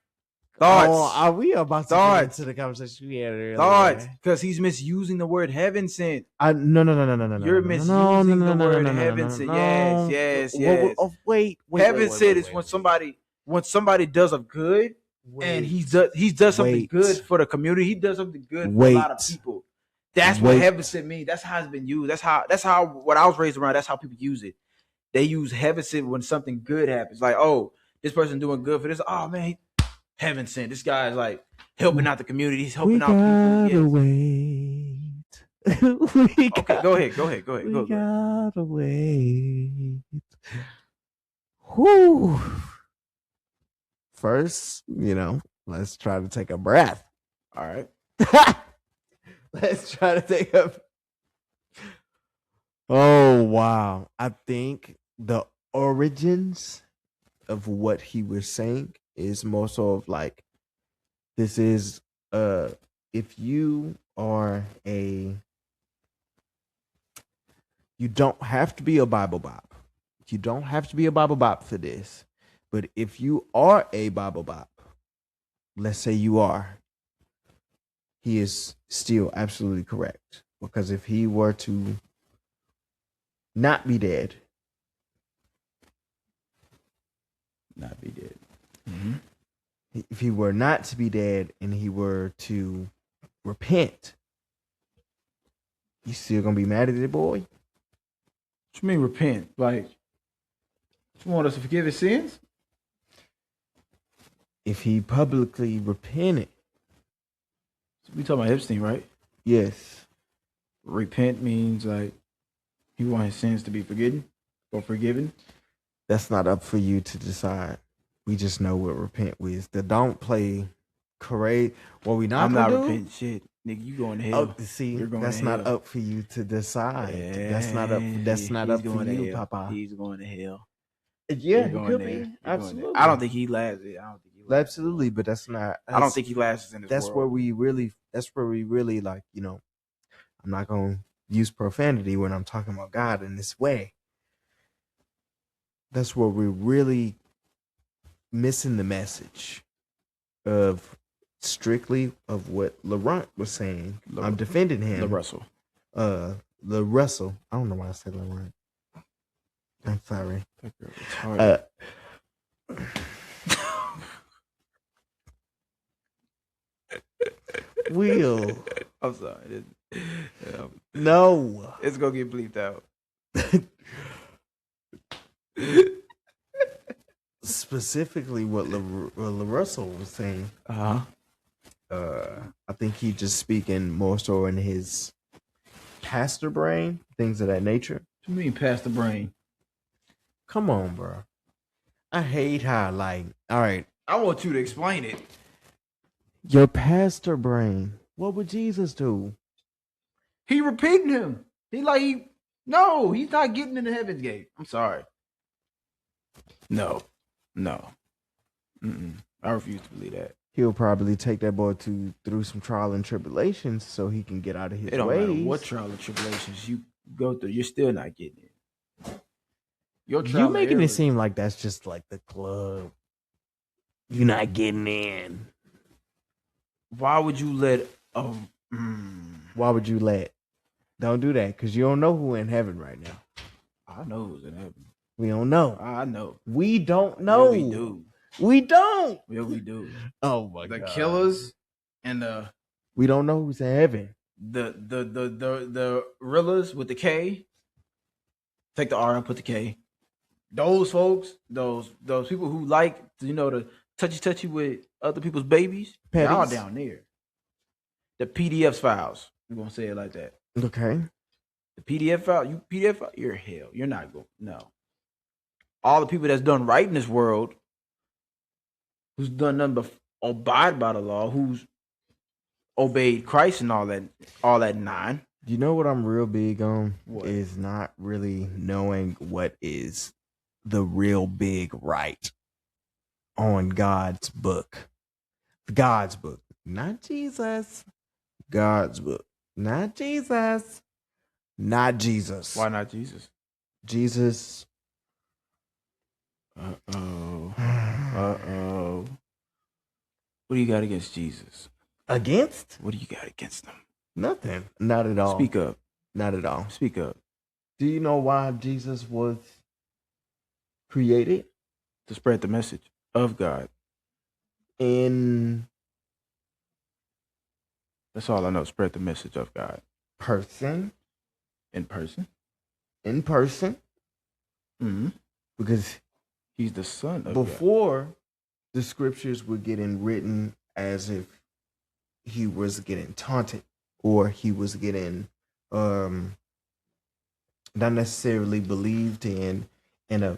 Thoughts. Oh, are we about to get into the conversation we had earlier? Thoughts. Because he's misusing the word heaven sent. No. You're misusing the word heaven sent. Yes. Wait. Heaven sent is when somebody does a good and he does something good for the community. He does something good for a lot of people. That's what heaven sent means. That's how it's been used. That's how what I was raised around. That's how people use it. They use heaven sent when something good happens. Like, oh, this person doing good for this. Oh man, heaven sent. This guy is like helping out the community. He's helping out people. Wait. Okay, go ahead. We gotta wait. Whew. First, let's try to take a breath. All right. Let's try to take a. Oh wow! I think the origins of what he was saying is more so of like, this is if you are you don't have to be a Bible bop. You don't have to be a Bible bop for this. But if you are a Bible bop, let's say you are, he is still absolutely correct. Because if he were to not be dead. Mm-hmm. If he were not to be dead and he were to repent, you still gonna be mad at the boy? What you mean repent? Like, you want us to forgive his sins? If he publicly repented. We talking about Epstein, right? Yes. Repent means like he wants his sins to be forgiven or forgiven. That's not up for you to decide. We just know what repent is. Don't play charade. What we not I'm gonna not do? repenting shit. Nigga, you going to hell. Oh, see, You're going that's to not hell. up for you to decide. Yeah, That's not up for you, hell. Papa. He's going to hell. Yeah, He's he going could there. be. He's going Absolutely. there. I don't think he lasts it. I don't think he Absolutely, but that's not. I don't think he lasts in this That's world. where we really like. I'm not gonna use profanity when I'm talking about God in this way. That's where we're really missing the message of strictly of what Laurent was saying. I'm defending him. The Russell. The Russell. I don't know why I said Laurent. I'm sorry. That girl is hard. Will. I'm sorry. No. It's gonna get bleeped out. Specifically, what LaRussell was saying. Uh-huh. I think he's just speaking more so in his pastor brain, things of that nature. What you mean, past the brain? Come on, bro. I hate how, like, all right, I want you to explain it. your pastor brain. What would Jesus do? He repeating him. No, he's not getting in the heaven's gate. I'm sorry. No. I refuse to believe that. He'll probably take that boy through some trial and tribulations so he can get out of his It don't ways. matter what trial and tribulations you go through, you're still not getting in. You making it seem like that's just like the club. You're not getting in. Why would you let Why would you let? Don't do that because you don't know who in heaven right now. I know who's in heaven. We don't know. I know. We don't know. Yeah, we do. We don't. Yeah, we do. Oh my The god. killers and the We don't know who's in heaven. the Rillas with the K. Take the R and put the K. Those folks, those people who like to touchy with other people's babies, they're all Petties. down there. The PDF files. I'm gonna say it like that. Okay. The PDF file, you're hell. You're not going. No. All the people that's done right in this world, who's done nothing but abide by the law, who's obeyed Christ and all that nine. You know what I'm real big on? What? Is not really knowing what is the real big right on God's book. God's book. Not Jesus. God's book. Not Jesus. Not Jesus. Why not Jesus? Jesus. Uh-oh. What do you got against Jesus? Against? What do you got against him? Nothing. Not at all. Speak up. Not at all. Speak up. Do you know why Jesus was created? To spread the message of God. In That's all I know. Spread the message of God. person. In person. In person. Mm-hmm. Because He's the son of God. before the scriptures were getting written as if he was getting taunted or he was getting not necessarily believed in the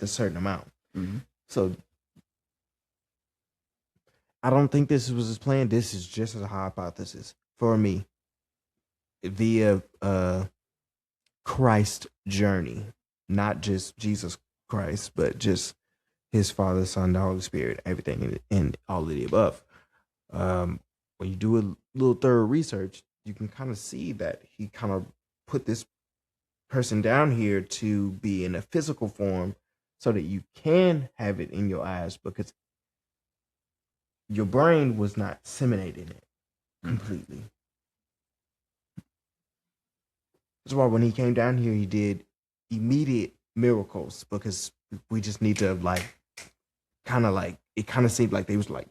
certain amount. Mm-hmm. So I don't think this was his plan. This is just a hypothesis for me via Christ journey, not just Jesus Christ, but just his Father, Son, the Holy Spirit, everything and all of the above. When you do a little thorough research, you can kind of see that he kind of put this person down here to be in a physical form so that you can have it in your eyes because your brain was not disseminating it completely. That's why when he came down here, he did immediate miracles because we just need to it kind of seemed like they was like,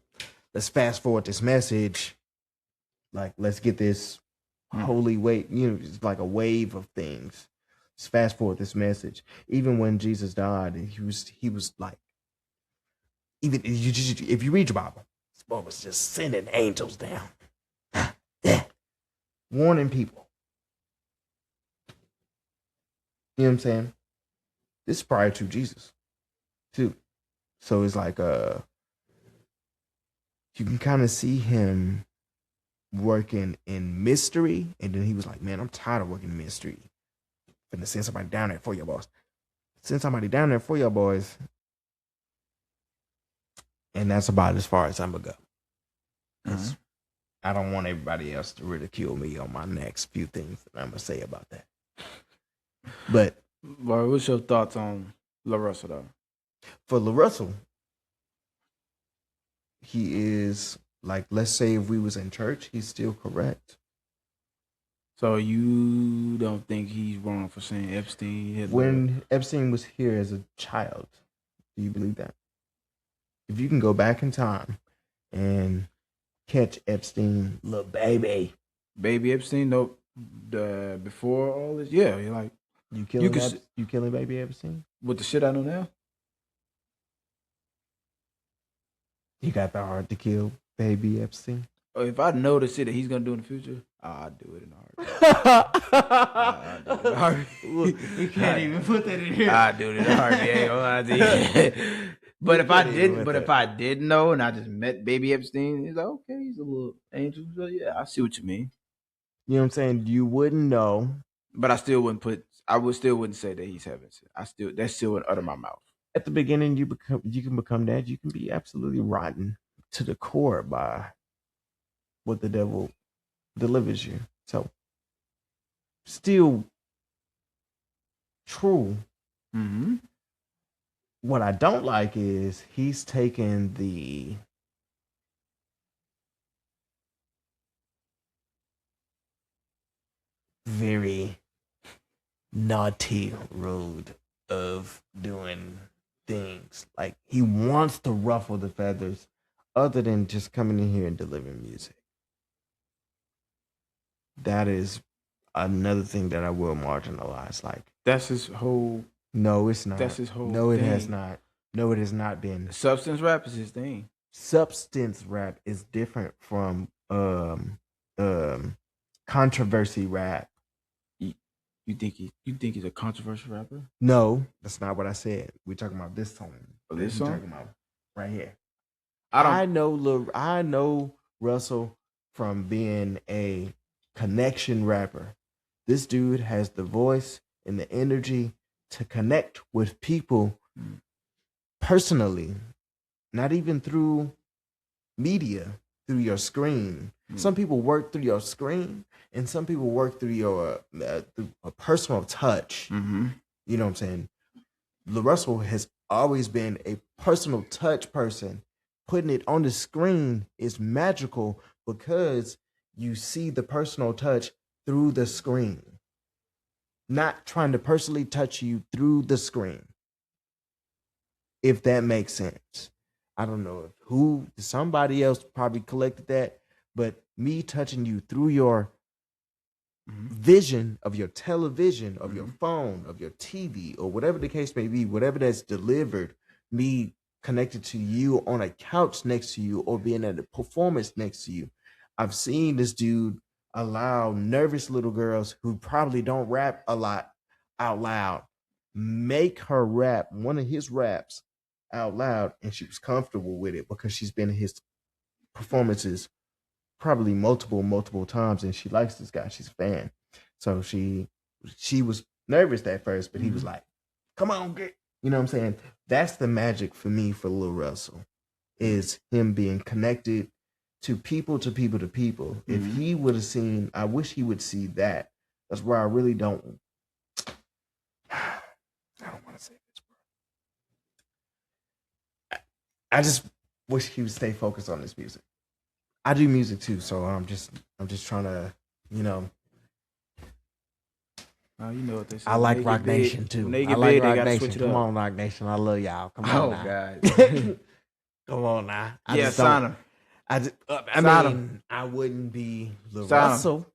let's fast forward this message. Like, let's get this holy wave, it's like a wave of things. Let's fast forward this message. Even when Jesus died, he was like, even if you read your Bible, this boy was just sending angels down. Warning people. You know what I'm saying? This is prior to Jesus, too. So it's like you can kind of see him working in mystery, and then he was like, "Man, I'm tired of working in mystery. I'm finna send somebody down there for your boys. Send somebody down there for your boys." And that's about as far as I'm gonna go. 'Cause Mhm. I don't want everybody else to ridicule me on my next few things that I'm gonna say about that. But Well, what's your thoughts on La Russell though? for LaRussell, he is like, let's say if we was in church, he's still correct. So you don't think he's wrong for saying Epstein? Hit When Epstein was here as a child, do you believe that? If you can go back in time and catch Epstein, little baby, baby Epstein? Nope. Before all this, yeah, you're like you killing could you killing baby Epstein? with the shit I know now. You got the heart to kill baby Epstein. If I know the shit that he's gonna do in the future, I'd do it in a heartbeat. I'd do it in a heartbeat. Look, we can't even put that in here. I'd do it in a heartbeat. Ain't gonna lie to you. But if I didn't know and I just met baby Epstein, he's like, okay, he's a little angel. So yeah, I see what you mean. You know what I'm saying? You wouldn't know. But I still wouldn't say that he's having sex. That still would utter my mouth. At the beginning, you can become that. You can be absolutely rotten to the core by what the devil delivers you. So, still true. Mm-hmm. What I don't like is he's taken the very naughty road of doing things. Like, he wants to ruffle the feathers other than just coming in here and delivering music. That is another thing that I will marginalize. Like, That's his whole. no, it's not. That's his whole. No, it has thing. not. No, it has not been. Substance rap is his thing. Substance rap is different from controversy rap. You think he's a controversial rapper? No, that's not what I said. We're talking about this song. Oh, this We're song? talking about right here. I I know Russell from being a connection rapper. This dude has the voice and the energy to connect with people personally, not even through media, through your screen. Some people work through your screen, and some people work through your through a personal touch. Mm-hmm. You know what I'm saying? LaRussell has always been a personal touch person. Putting it on the screen is magical because you see the personal touch through the screen. Not trying to personally touch you through the screen. If that makes sense. I don't know if somebody else probably collected that, but me touching you through your vision of your television, of your phone, of your TV, or whatever the case may be, whatever that's delivered, me connected to you on a couch next to you or being at a performance next to you. I've seen this dude allow nervous little girls who probably don't rap a lot out loud, make her rap one of his raps out loud, and she was comfortable with it because she's been in his performances probably multiple times, and she likes this guy. She's a fan. So she was nervous at first, but he was like, come on, get, you know what I'm saying? That's the magic for me for Lil Russell, is him being connected to people. If he would have seen, I wish he would see that. That's where I really don't want to say this, bro. I just wish he would stay focused on this music. I do music too, so I'm just trying to, you know. You know what they say. I like Rock Nation too. When they I get like big, they Rock gotta Nation. switch it Come up. on, Rock Nation. I love y'all. Come on Oh now. God. Come on now. Yeah, sign him. I Sign mean, I wouldn't be Lil Sign 'em. Russell.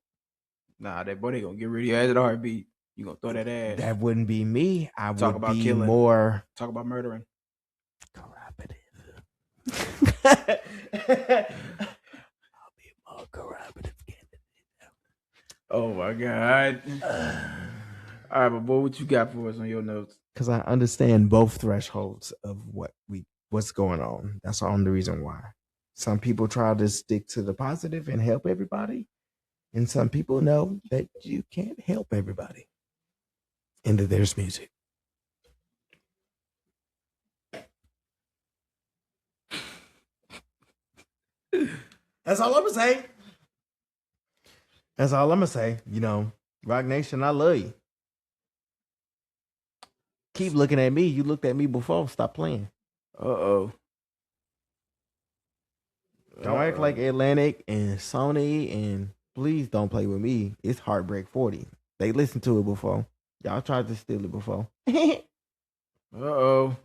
Nah, that boy they gonna get rid of your ass at a heartbeat. You gonna throw that ass. That wouldn't be me. I Talk would about be killing. more Talk about murdering. corroborative. I'll be more corroborative candidate. Oh my God. All right, but boy, what you got for us on your notes? Because I understand both thresholds of what's going on. That's the only reason why. Some people try to stick to the positive and help everybody, and some people know that you can't help everybody. And that there's music. That's all I'm gonna say. That's all I'm gonna say. You know, Rock Nation, I love you. Keep looking at me. You looked at me before. Stop playing. Uh-oh. Don't act like Atlantic and Sony, and please don't play with me. It's Heartbreak 40. They listened to it before. Y'all tried to steal it before. Uh-oh.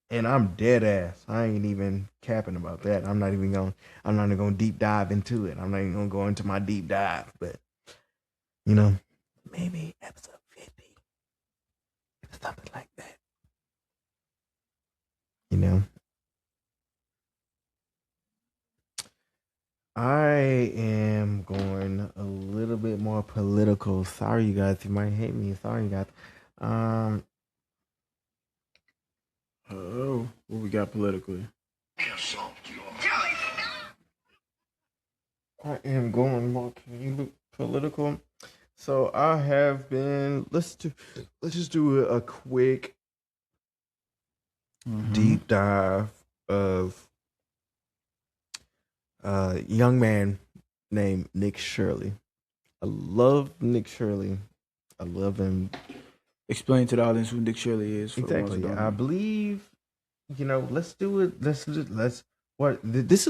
And I'm dead ass. I ain't even capping about that. I'm not even gonna deep dive into it. I'm not even gonna go into my deep dive, but you know, maybe episode 50. Something like that. You know. I am going a little bit more political. Sorry you guys, you might hate me. Sorry you guys. Oh, what we got politically? I am going more political. So I have been. Let's just do a quick deep dive of a young man named Nick Shirley. I love Nick Shirley. I love him. Explain to the audience who Nick Shirley is. Exactly. I believe, you know, let's do it. This is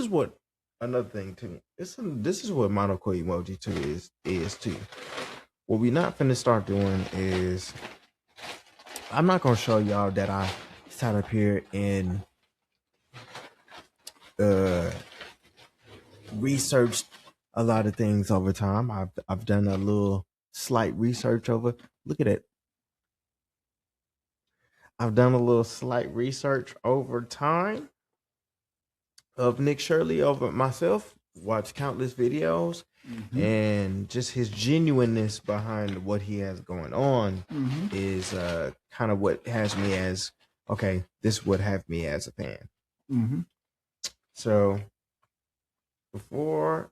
what another thing too. This is what Monocle Emoji too is too. What we not finna start doing is, I'm not gonna show y'all that I sat up here and researched a lot of things over time. I've done a little slight research over. Look at it. I've done a little slight research over time of Nick Shirley over myself. Watched countless videos and just his genuineness behind what he has going on is kind of what has me as, okay, this would have me as a fan. So before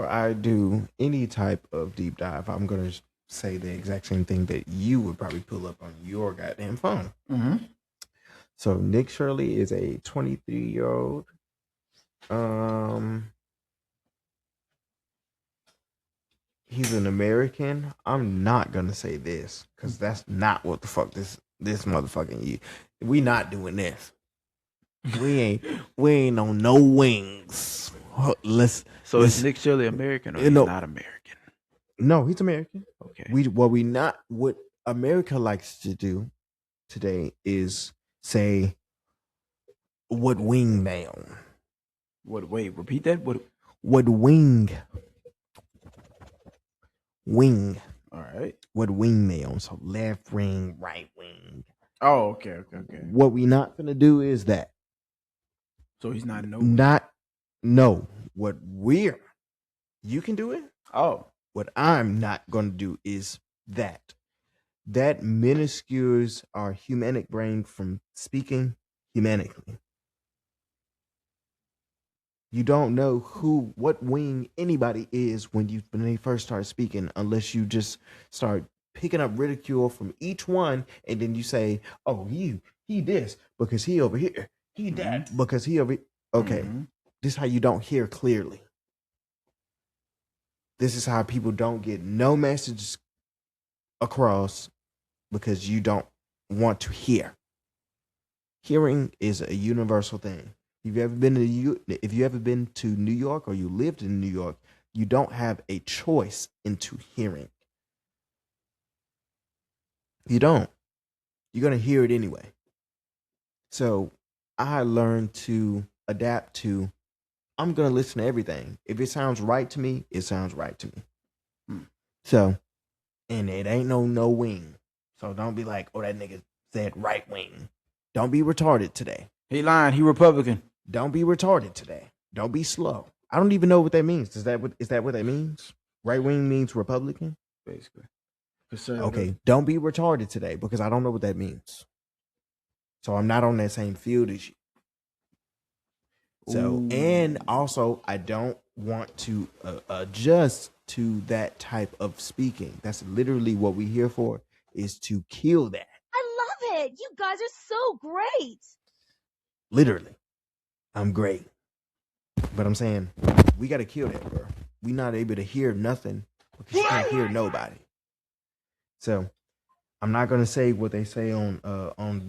I do any type of deep dive, I'm gonna say the exact same thing that you would probably pull up on your goddamn phone. So Nick Shirley is a 23-year-old. He's an American. I'm not gonna say this because that's not what the fuck this motherfucking you. We not doing this. We ain't on no wings. So is Nick Shirley American or he's not American? No, he's American. Okay. What America likes to do today is say what wing they on. Wait, repeat that? What wing? Wing. All right. What wing they on? So left wing, right wing. Oh, okay. What we not gonna do is that. So he's not no. What you can do it. Oh. What I'm not gonna do is that. That minuscules our humanic brain from speaking humanically. You don't know what wing anybody is when they first start speaking, unless you just start picking up ridicule from each one, and then you say, "Oh, he this because he over here, he that because he over." Okay, this is how you don't hear clearly. This is how people don't get no message across because you don't want to hear. Hearing is a universal thing. If you ever been to New York or you lived in New York, you don't have a choice into hearing. You don't. You're gonna hear it anyway. So I learned to adapt to. I'm gonna listen to everything. If it sounds right to me, it sounds right to me. So, and it ain't no wing. So don't be like, oh, that nigga said right wing. Don't be retarded today. He lying. He Republican. Don't be retarded today. Don't be slow. I don't even know what that means. Is that what that means? Right wing means Republican? Basically. Okay. Don't be retarded today because I don't know what that means. So I'm not on that same field as you. So, and also I don't want to adjust to that type of speaking. That's literally what we're here for, is to kill that. I love it. You guys are so great. Literally. I'm great. But I'm saying, we got to kill that, bro. We're not able to hear nothing because you can't hear nobody. So I'm not going to say what they say on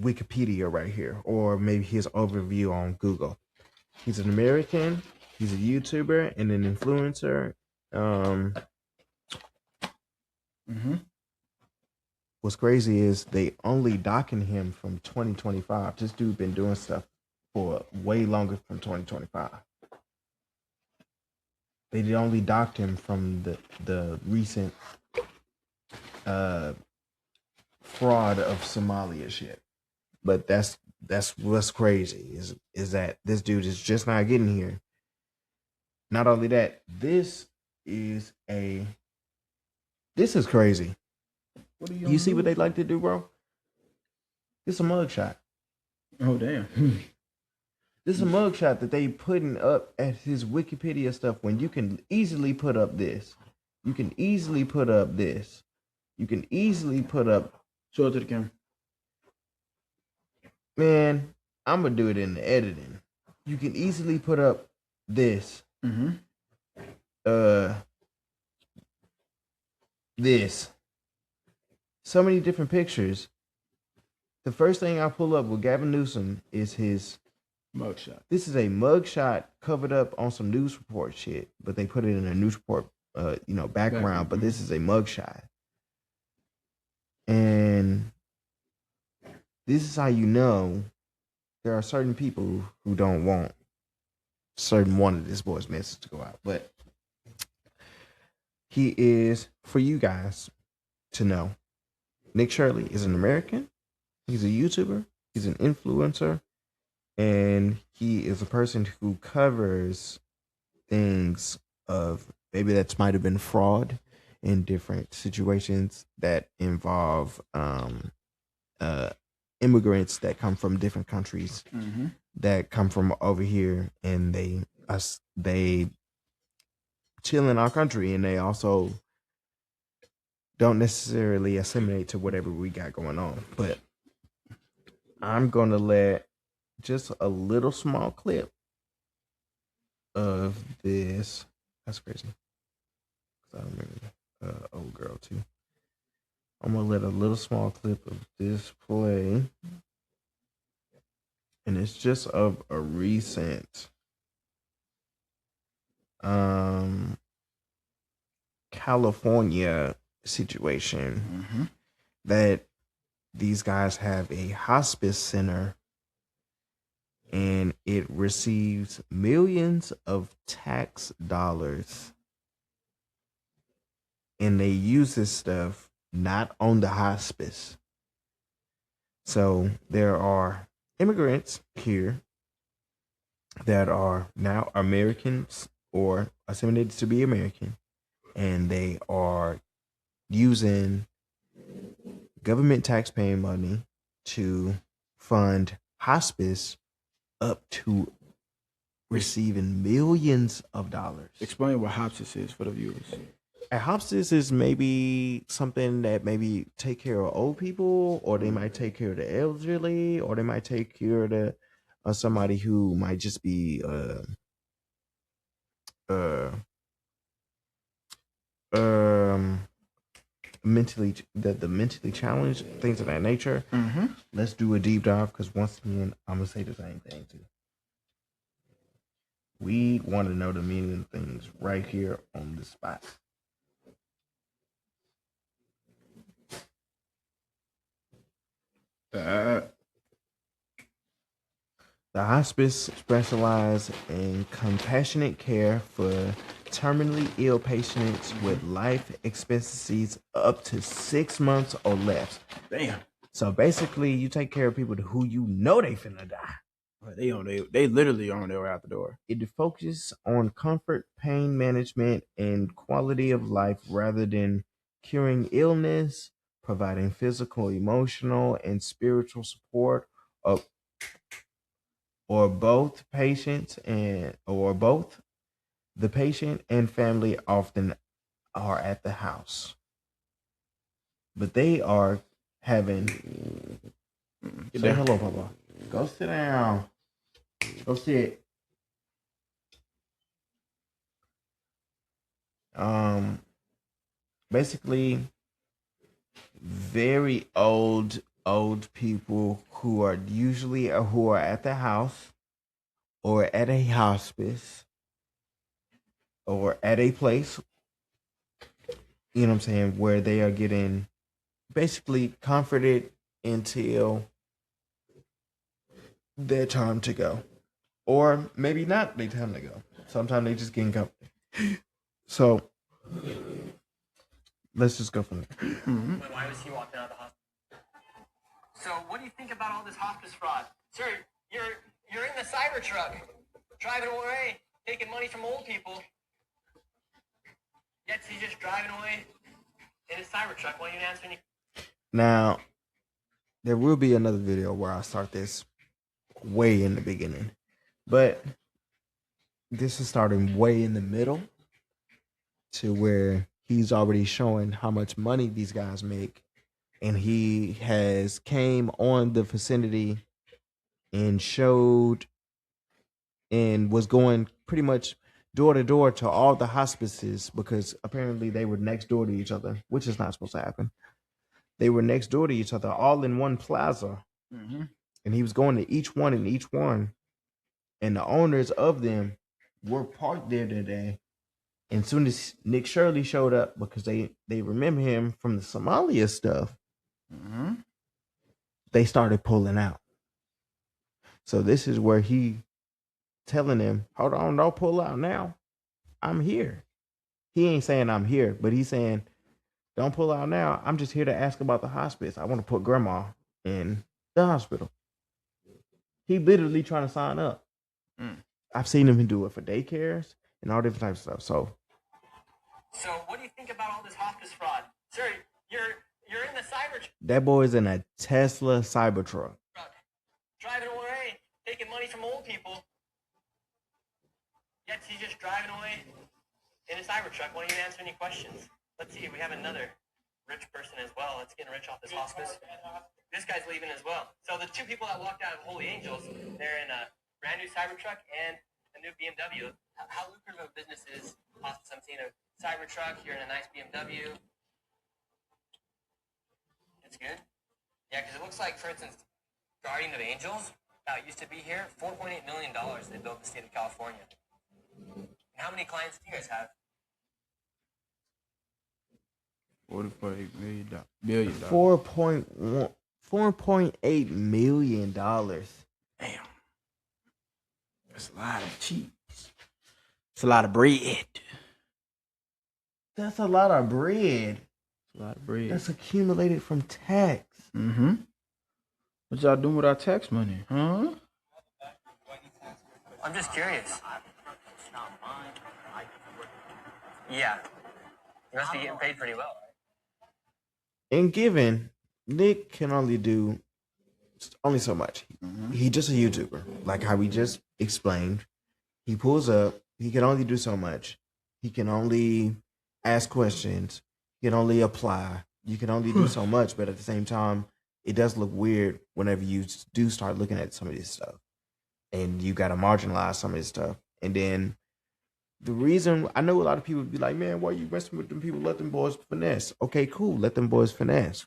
Wikipedia right here, or maybe his overview on Google. He's an American. He's a YouTuber and an influencer. What's crazy is they only docking him from 2025. This dude been doing stuff for way longer from 2025. They only docked him from the recent fraud of Somalia shit. But that's what's crazy is that this dude is just not getting here. Not only that, this is crazy. What are You see what they like to do, bro? It's a mugshot. Oh damn. This is a mugshot that they putting up at his Wikipedia stuff when you can easily put up this. You can easily put up this. You can easily put up. Show it to the camera. Man, I'm gonna do it in the editing. You can easily put up this. This. So many different pictures. The first thing I pull up with Gavin Newsom is his mugshot. This is a mugshot covered up on some news report shit, but they put it in a news report, background. But this is a mugshot, and this is how you know there are certain people who don't want one of this boy's message to go out. But he is, for you guys to know, Nick Shirley is an American. He's a YouTuber. He's an influencer. And he is a person who covers things of maybe that might have been fraud in different situations that involve immigrants that come from different countries that come from over here, and they chill in our country, and they also don't necessarily assimilate to whatever we got going on. But I'm gonna let just a little small clip of this. That's crazy. I remember old girl too. I'm gonna let a little small clip of this play, and it's just of a recent California situation that these guys have a hospice center, and it receives millions of tax dollars, and they use this stuff not on the hospice. So there are immigrants here that are now Americans or assimilated to be American, and they are using government taxpaying money to fund hospice up to receiving millions of dollars. Explain what hospice is for the viewers. A hospice is maybe something that maybe take care of old people, or they might take care of the elderly, or they might take care of somebody who might just be mentally challenged, things of that nature. Let's do a deep dive, because once again, I'm gonna say the same thing too. We want to know the meaning of things right here on the spot. The hospice specializes in compassionate care for terminally ill patients with life expectancies up to 6 months or less. Damn. So basically, you take care of people who you know they finna die. They literally on their way out the door. It focuses on comfort, pain management, and quality of life rather than curing illness, providing physical, emotional, and spiritual support or both patients the patient and family often are at the house, but they are having. Say hello, Papa. Go sit down. Go sit. Basically, very old people who are usually who are at the house or at a hospice or at a place, you know what I'm saying, where they are getting basically comforted until their time to go. Or maybe not their time to go. Sometimes they just getting comforted. So let's just go from there. Why was he walking out of the hospital? So what do you think about all this hospice fraud? Sir, you're in the Cybertruck, driving away, taking money from old people. Yet he's just driving away in his Cybertruck. Why don't you answer any? Now, there will be another video where I start this way in the beginning. But this is starting way in the middle to where he's already showing how much money these guys make. And he has came on the vicinity and showed and was going pretty much door to door to all the hospices because apparently they were next door to each other, which is not supposed to happen. They were next door to each other, all in one plaza. Mm-hmm. And he was going to each one and each one. And the owners of them were parked there today. And soon as Nick Shirley showed up, because they remember him from the Somalia stuff, Mm-hmm. they started pulling out. So this is where he telling them, hold on, don't pull out now. I'm here. He ain't saying I'm here, but he's saying, don't pull out now. I'm just here to ask about the hospice. I want to put grandma in the hospital. He literally trying to sign up. I've seen him do it for daycares and all different types of stuff. So what do you think about all this hospice fraud? Sir, you're in the Cybertruck, That boy is in a Tesla Cybertruck. driving away, taking money from old people. Yet he's just driving away in his Cybertruck. Why don't you answer any questions? Let's see, we have another rich person as well. That's getting rich off this hospice. This guy's leaving as well. So the two people that walked out of Holy Angels, they're in a brand new Cybertruck and a new BMW. How lucrative of a business is hospice? I'm seeing a Cybertruck, you're in a nice BMW. It's good. Yeah, because it looks like, for instance, Guardian of Angels, that used to be here, $4.8 million they built in the state of California. How many clients do you guys have? $40.8 billion. $4.8 million. Damn. That's a lot of cheese. It's a lot of bread. That's a lot of bread. It's a lot of bread. That's accumulated from tax. Mm-hmm. What y'all doing with our tax money, huh? I'm just curious. Yeah. You must be getting paid pretty well, right? And given, Nick can only do only so much. He just a YouTuber, like how we just explained. He pulls up. He can only do so much. He can only ask questions. He can only apply. You can only do so much, but at the same time, it does look weird whenever you do start looking at some of this stuff. And you got to marginalize some of this stuff. And then the reason, I know a lot of people be like, man, why are you messing with them people? Let them boys finesse. Okay, cool. Let them boys finesse.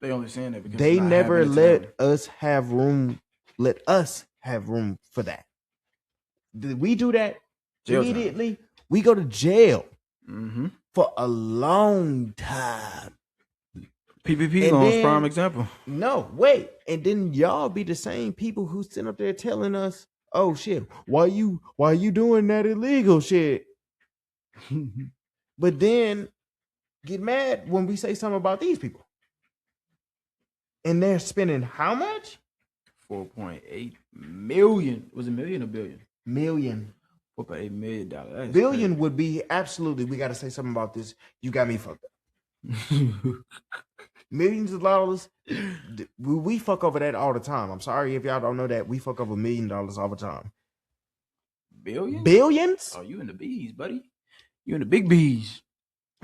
They only saying that because They it's not never happening to let them. us have room. Let us have room for that. Did we do that Jail time. immediately? We go to jail Mm-hmm. for a long time. PPP And loans, then- prime example. No, wait. And then y'all be the same people who sit up there telling us, oh shit, why you doing that illegal shit? But then get mad when we say something about these people. And they're spending how much? 4.8 million. Was it million or billion? Million. $4.8 million. That is Billion would be absolutely, we got to say something about this. You got me fucked up. crazy. Millions of dollars. We fuck over that all the time. I'm sorry if y'all don't know that. We fuck over $1 million all the time. Billion? Billions? Oh, you in the bees, buddy. You in the big bees.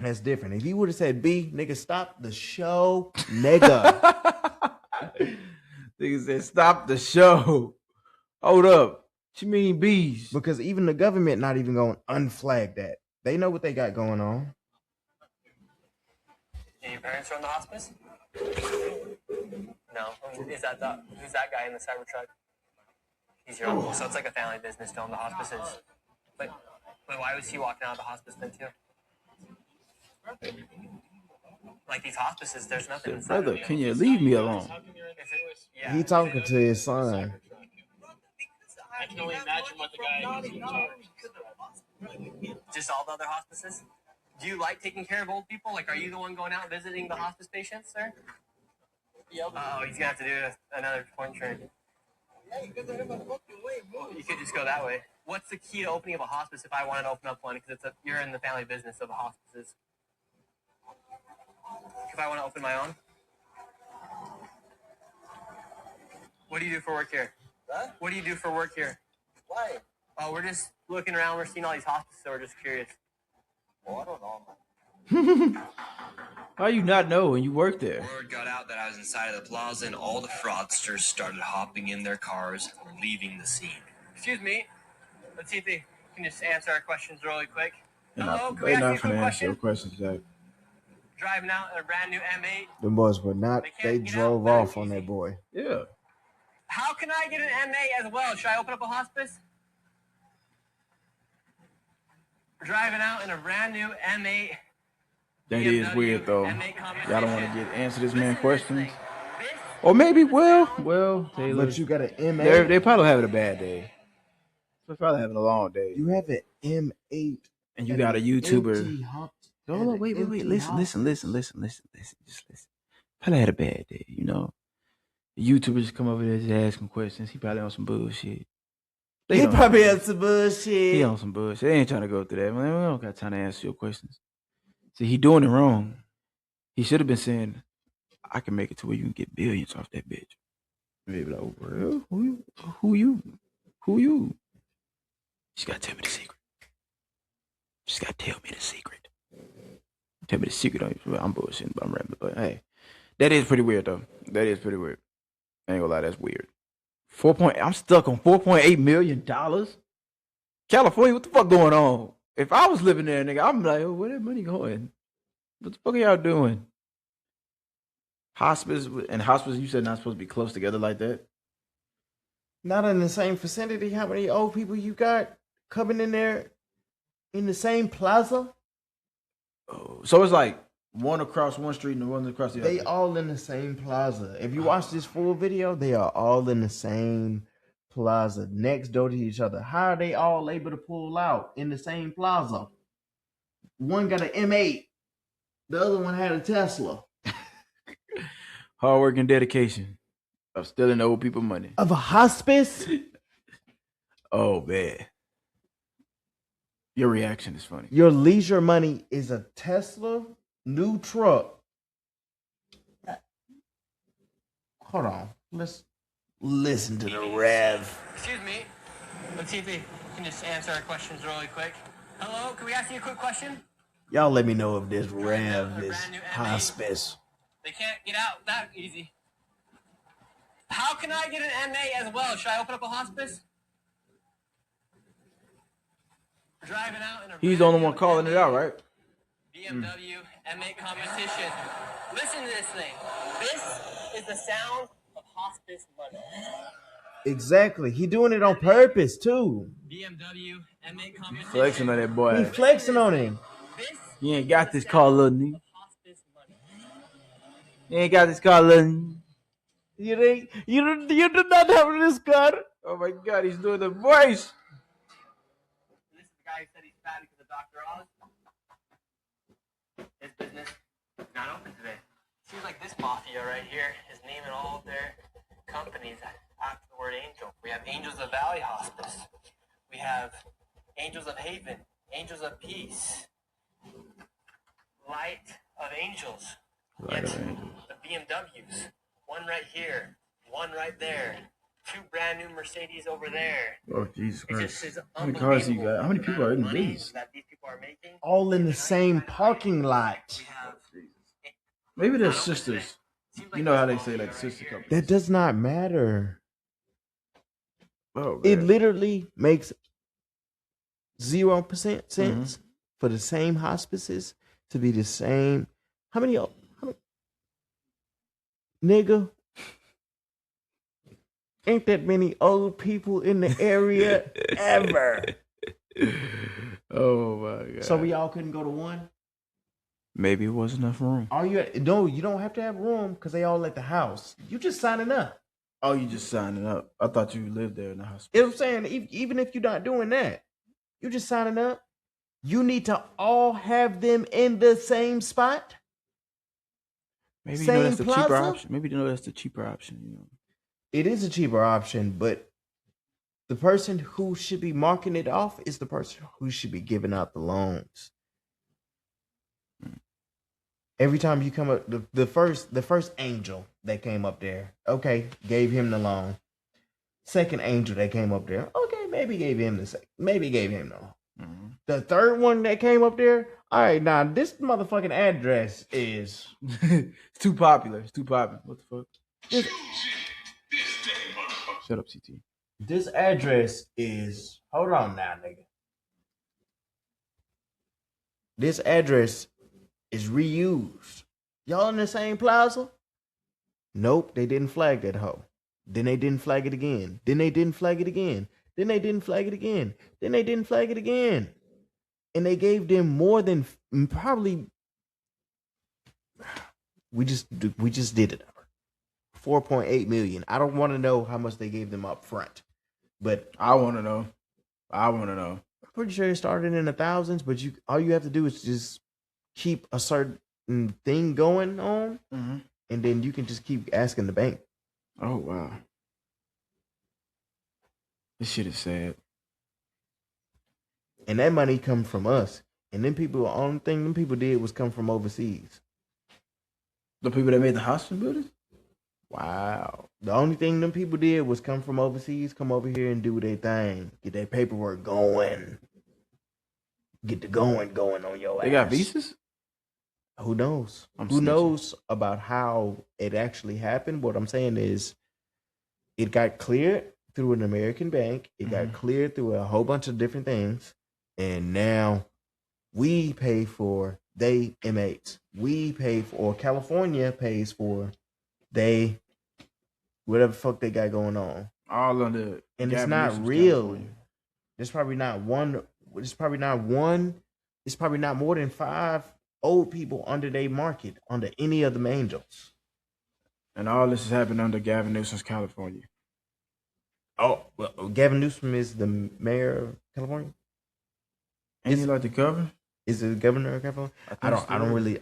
That's different. If he would have said B, nigga, stop the show, nigga. Nigga said, stop the show. Hold up. What you mean bees? Because even the government not even going to unflag that. They know what they got going on. Do your parents are in the hospice? No. Who's that guy in the Cybertruck? He's your uncle, so it's like a family business to own the hospices. But why was he walking out of the hospice then too? Like these hospices, there's nothing inside. Brother, can you leave me alone? He talking to his son. I can only imagine what the guy is in charge. Just all the other hospices? Do you like taking care of old people? Like, are you the one going out visiting the hospice patients, sir? Oh, he's gonna have to do another point train. You could just go that way. What's the key to opening up a hospice if I wanted to open up one? Because you're in the family business of hospices. If I want to open my own? What do you do for work here? Huh? What do you do for work here? Why? Oh, we're just looking around. We're seeing all these hospices, so we're just curious. Oh, I don't know. How you not know when you work there? Word got out that I was inside of the plaza and all the fraudsters started hopping in their cars and leaving the scene. Excuse me. Let's see if they can just answer our questions really quick. They're Hello, not, can we they're ask you not a gonna quick answer your question? questions, Jack. Driving out in a brand new M8. Them boys were not. They drove off on that boy. Yeah. How can I get an M8 as well? Should I open up a hospice? Driving out in a brand new M8. That is BMW weird though. M8 competition. Y'all don't want to answer this man Listen to questions. thing. This Or maybe, well, Taylor. But you got an M8. They probably having a bad day. They're probably having a long day. You have an M8. And you got a YouTuber. empty hop- Hold on, wait. empty Listen. house. Just listen. Probably had a bad day, you know. The YouTubers come over there just asking questions. He probably on some bullshit. He don't- probably had some bullshit. He on some bullshit. They ain't trying to go through that. Man, we don't got time to answer your questions. See, he doing it wrong. He should have been saying, I can make it to where you can get billions off that bitch. Maybe like, well, who you? Just gotta tell me the secret. Just gotta tell me the secret. Tell me the secret. I'm bullshitting, but I'm rambling. But hey, that is pretty weird though. That is pretty weird. I ain't gonna lie, that's weird. I'm stuck on $4.8 million. California, what the fuck going on? If I was living there, nigga, I'm like, oh, where that money going? What the fuck are y'all doing? Hospice, you said not supposed to be close together like that? Not in the same vicinity. How many old people you got coming in there in the same plaza? Oh, so it's like one across one street and one across the other. They all in the same plaza. If you watch this full video, they are all in the same plaza, next door to each other. How are they all able to pull out in the same plaza? One got an M8, the other one had a Tesla. Hard work and dedication of stealing old people money. Of a hospice? Oh, man. Your reaction is funny. Your leisure money is a Tesla new truck. Hold on. Let's listen to the rev. Excuse me. Let's see if they can just answer our questions really quick. Hello, can we ask you a quick question? Y'all let me know if this rev is hospice. They can't get out that easy. How can I get an M8 as well? Should I open up a hospice? Driving out in a He's the only one calling it out, right? BMW M8 competition. Listen to this thing. This is the sound of hospice money. Exactly. He doing it on purpose too. BMW M8 competition. Flexing on that He boy. flexing on him. This You ain't got is this the car, sound little nigga. of hospice money. You ain't got this car, little nigga. You do not have this car. Oh my God, he's doing the voice. This is the guy who said he's fat because of Dr. Oz. His business is not open today. Seems like this mafia right here is naming all of their companies after the word angel. We have Angels of Valley Hospice. We have Angels of Haven, Angels of Peace, Light of Angels. Light of Yet Angels. the BMWs, one right here, one right there, two brand new Mercedes over there. Oh Jesus It just Christ! is How many cars do you unbelievable got? How many the people amount are of in the money business? that these people are making. All in the And same parking lot. we have Maybe they're I don't- sisters. seems You like know how they this say ball like right sister here. companies. That does not matter. Oh It man. literally makes 0% sense for the same hospices to be the same. How many nigga? Ain't that many old people in the area ever? Oh my god. So we all couldn't go to one. Maybe it wasn't enough room. All you no, you don't have to have room because they all at the house. You just signing up. Oh, you just signing up. I thought you lived there in the hospital. You know what I'm saying? Even if you're not doing that, you just signing up. You need to all have them in the same spot. Maybe you know that's the Same cheaper plaza? option. Maybe you know that's the cheaper option. You know. It is a cheaper option, but the person who should be marking it off is the person who should be giving out the loans. Every time you come up, the first angel that came up there, okay, gave him the loan. Second angel that came up there, okay, maybe gave him the loan. Mm-hmm. The third one that came up there, all right, now this motherfucking address is It's too popular. It's too popular. What the fuck? Shut up, CT. this address is. Hold on now, nigga. This address is reused. Y'all in the same plaza? Nope, they didn't flag that hoe. Then they didn't flag it again. Then they didn't flag it again. Then they didn't flag it again. Then they didn't flag it again. And they gave them more than probably. We just did it. 4.8 million. I don't want to know how much they gave them up front, but I want to know. I'm pretty sure it started in the thousands. But all you have to do is just keep a certain thing going on, and then you can just keep asking the bank. Oh wow. This shit is sad. And that money come from us. And then people, the only thing them people did was come from overseas. The people that made the hospital buildings? Wow. The only thing them people did was come from overseas, come over here and do their thing. Get their paperwork going. Get the going on your ass. They got visas? Who knows? I'm Who snitching. knows about how it actually happened? What I'm saying is it got cleared through an American bank. It got cleared through a whole bunch of different things. And now we pay for they inmates. We pay for, or California pays for they, whatever the fuck they got going on. All under. And it's Gavin not Newsom's real. California. There's probably not one. It's probably not one. It's probably not more than 5 old people under their market under any of the angels. And all this is happening under Gavin Newsom's California. Oh, well, Gavin Newsom is the mayor of California. Ain't he like the governor? Is it the governor of California? I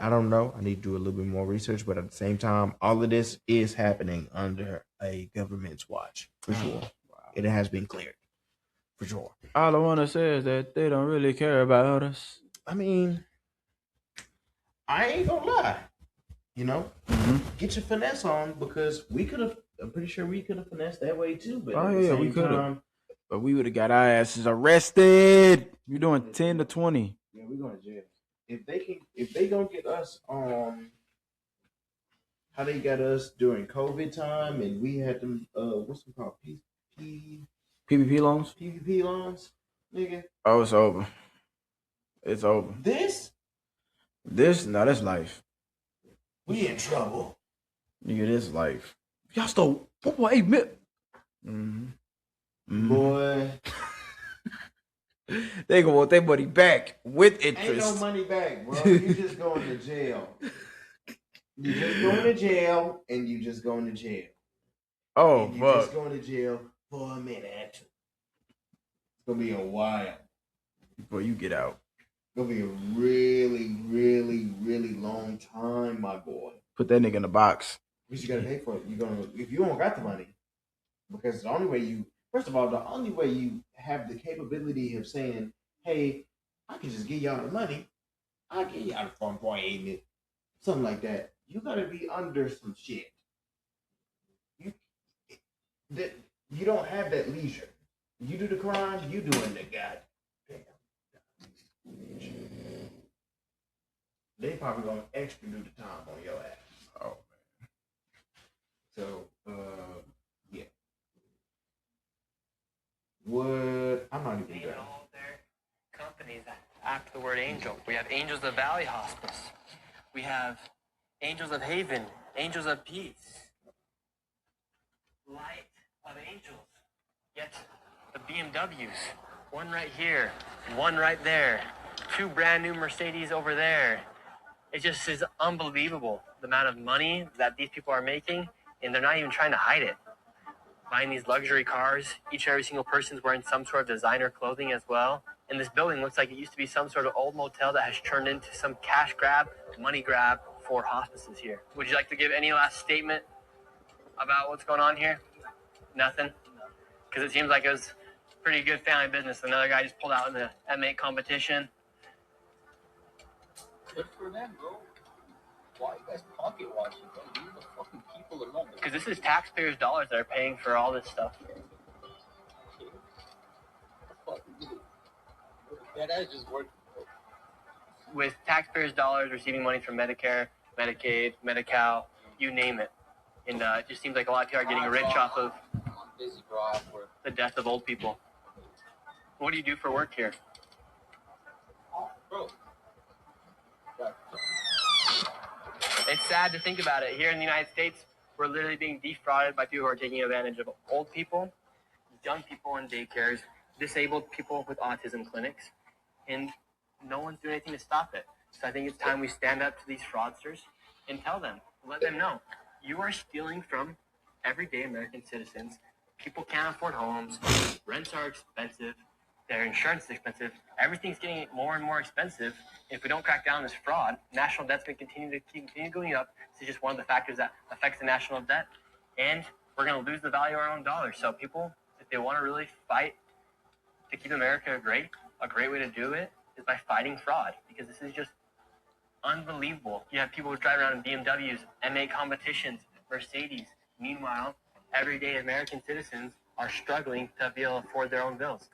don't know. I need to do a little bit more research, but at the same time, all of this is happening under a government's watch for sure. Wow. It has been cleared for sure. All I want to say is that they don't really care about us. I mean, I ain't gonna lie. You know, get your finesse on because we could have. I'm pretty sure we could have finessed that way too. But Oh at the yeah, same we could have. time, But we would have got our asses arrested. You're doing 10 to 20. yeah, we're going to jail. If they gonna get us how they got us during COVID time, and we had them what's it called PPP loans? PPP loans, nigga. Oh, it's over. It's over. This That's life. we in trouble. Nigga, this life. Y'all stole 4.8 million. Boy, They gonna want their money back with ain't interest. no money back, bro. You just going to jail. You just going to jail, and you just going to jail. Oh, And you fuck. just going to jail for a minute. It's gonna be a while. Before you get out. It's gonna be a really, really, really long time, my boy. Put that nigga in the box. Because you gotta pay for it. If you don't got the money, because the only way you have the capability of saying, "Hey, I can just give y'all the money. I'll give y'all the 1.8 million," something like that. You gotta be under some shit. You don't have that leisure. You do the crime, you doing the goddamn. They probably gonna extra do the time on your ass. Oh So, yeah. What? I'm not even Name done. all of their companies after the word angel. We have Angels of Valley Hospice. We have Angels of Haven, Angels of Peace, Light of Angels. Yet the BMWs, one right here, one right there, 2 brand new Mercedes over there. It just is unbelievable the amount of money that these people are making, and they're not even trying to hide it. Buying these luxury cars, each and every single person's wearing some sort of designer clothing as well. And this building looks like it used to be some sort of old motel that has turned into some cash grab, money grab for hospices here. Would you like to give any last statement about what's going on here? Nothing? Because it seems like it was pretty good family business. Another guy just pulled out in the M8 competition. Good for them, bro. Why you guys pocket watching, bro? Leave the fucking people alone. Because this is taxpayers' dollars that are paying for all this stuff. That ass just working. With taxpayers' dollars receiving money from Medicare, Medicaid, Medi-Cal, you name it. And it just seems like a lot of people are getting rich off of I'm busy, bro. I have work. the death of old people. What do you do for work here? Bro. It's sad to think about it. Here in the United States, we're literally being defrauded by people who are taking advantage of old people, young people in daycares, disabled people with autism clinics, and no one's doing anything to stop it. So I think it's time we stand up to these fraudsters and tell them, let them know, you are stealing from everyday American citizens. People can't afford homes, rents are expensive, their insurance is expensive, everything's getting more and more expensive. If we don't crack down on this fraud, national debt's going to continue going up. This is just one of the factors that affects the national debt, and we're going to lose the value of our own dollar. So people, if they want to really fight to keep America great, a great way to do it is by fighting fraud, because this is just unbelievable. You have people who drive around in BMWs, M8 competitions, Mercedes. Meanwhile, everyday American citizens are struggling to be able to afford their own bills.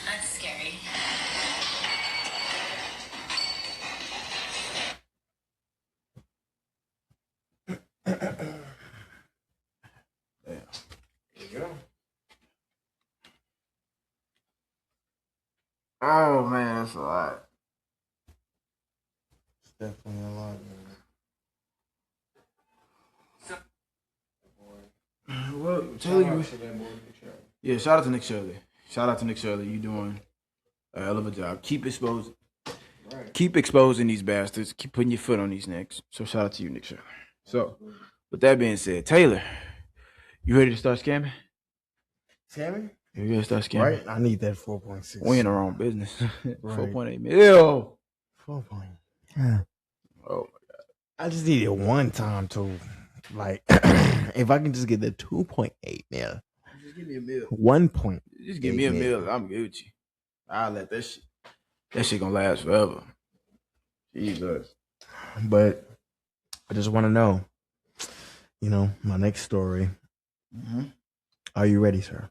That's scary. Damn. There you go. Oh man, that's a lot. It's definitely a lot, man. Well, Taylor, Shout you out to that boy, Nick Shirley. yeah, shout out to Nick Shirley. Shout out to Nick Shirley. You doing a hell of a job. Keep exposing these bastards. Keep putting your foot on these necks. So shout out to you, Nick Shirley. So, with that being said, Taylor, you ready to start scamming? Scamming? You ready to start scamming? Right? I need that 4.6. We in the wrong business. Right. 4.8 mil. 4 point. Yeah. Oh I just need it one time to, like, if I can just get the 2.8 mil. just give me a meal. 1 point. Just give me a meal. I'm Gucci. I'll let that shit. That shit gonna last forever. Jesus. But I just want to know, my next story. Mm-hmm. Are you ready, sir?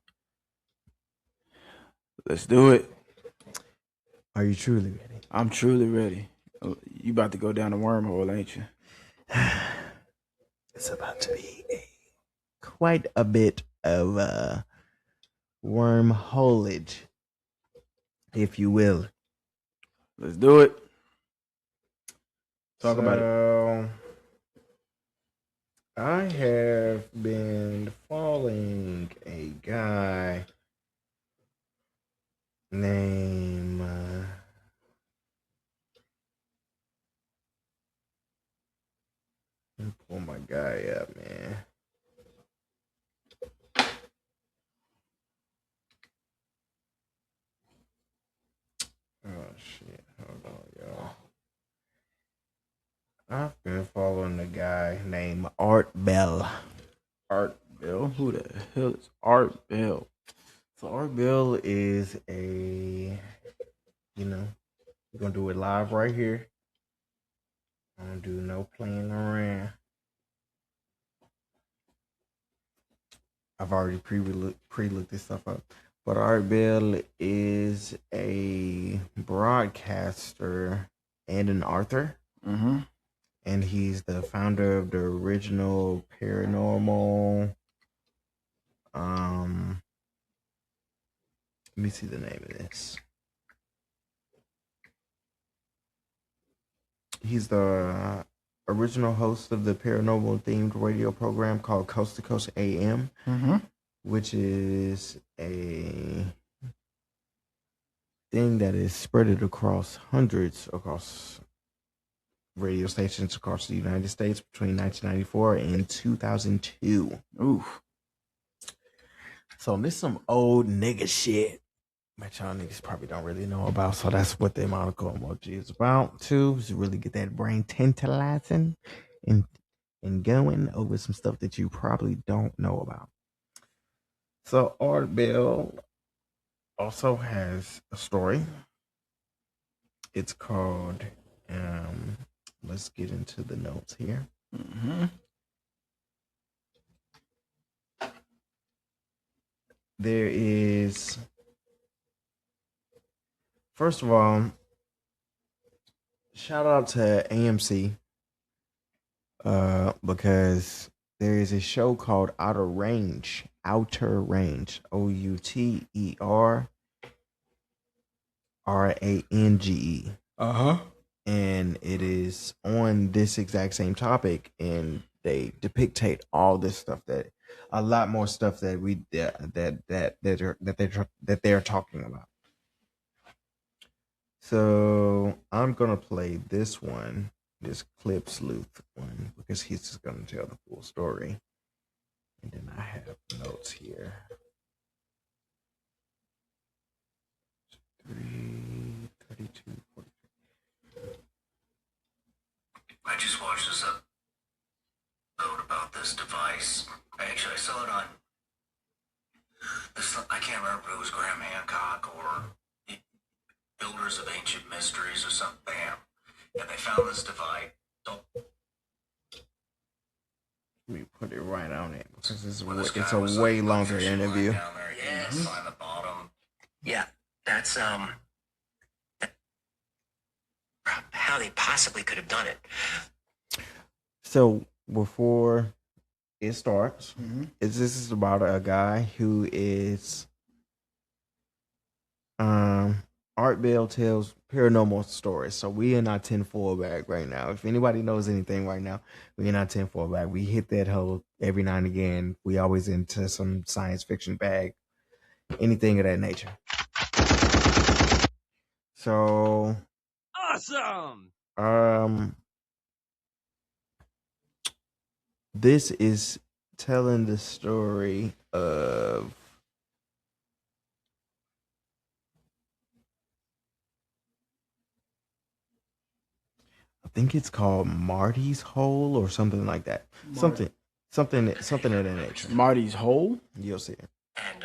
Let's do it. Are you truly ready? I'm truly ready. You about to go down the wormhole, ain't you? It's about to be quite a bit of wormholeage, if you will. Let's do it. Talk about it. I have been following a guy named let me pull my guy up, man. Oh shit. Hold on, y'all. I've been following a guy named Art Bell. Art Bell? Who the hell is Art Bell? So Art Bell is we're gonna do it live right here. don't do no playing around. I've already pre-looked this stuff up. But Art Bell is a broadcaster and an author. Mm-hmm. And he's the founder of the original paranormal. Let me see the name of this. He's the original host of the paranormal themed radio program called Coast to Coast AM, which is a thing that is spread across radio stations across the United States between 1994 and 2002. Oof. So this is some old nigga shit that y'all niggas probably don't really know about. So that's what the monocle emoji is about too, is to really get that brain tantalizing and going over some stuff that you probably don't know about. So Art Bell also has a story. It's called let's get into the notes here. There is, first of all, shout out to AMC because there is a show called Outer Range, Outrange, OUTERRANGE. And it is on this exact same topic, and they depict all this stuff, that a lot more stuff that they're talking about. So I'm gonna play this clip sleuth one, because he's just gonna tell the full story, and then I have notes here. 3:32. I just watched this episode about this device. Actually, I saw it on this. I can't remember if it was Graham Hancock or Builders of Ancient Mysteries or something. Bam. And they found this device. Let me put it right on it, because it's a way longer interview. Down there, yes. Find the bottom. Yeah, that's how they possibly could have done it. So before it starts, this is about a guy who is Art Bell tells paranormal stories. So we in our 10-4 bag right now. If anybody knows anything right now, we in our 10-4 bag. We hit that hole every now and again. We always into some science fiction bag, anything of that nature. So awesome. This is telling the story of I think it's called Marty's Hole or something like that. Something of that nature. Marty's Hole? You'll see it. And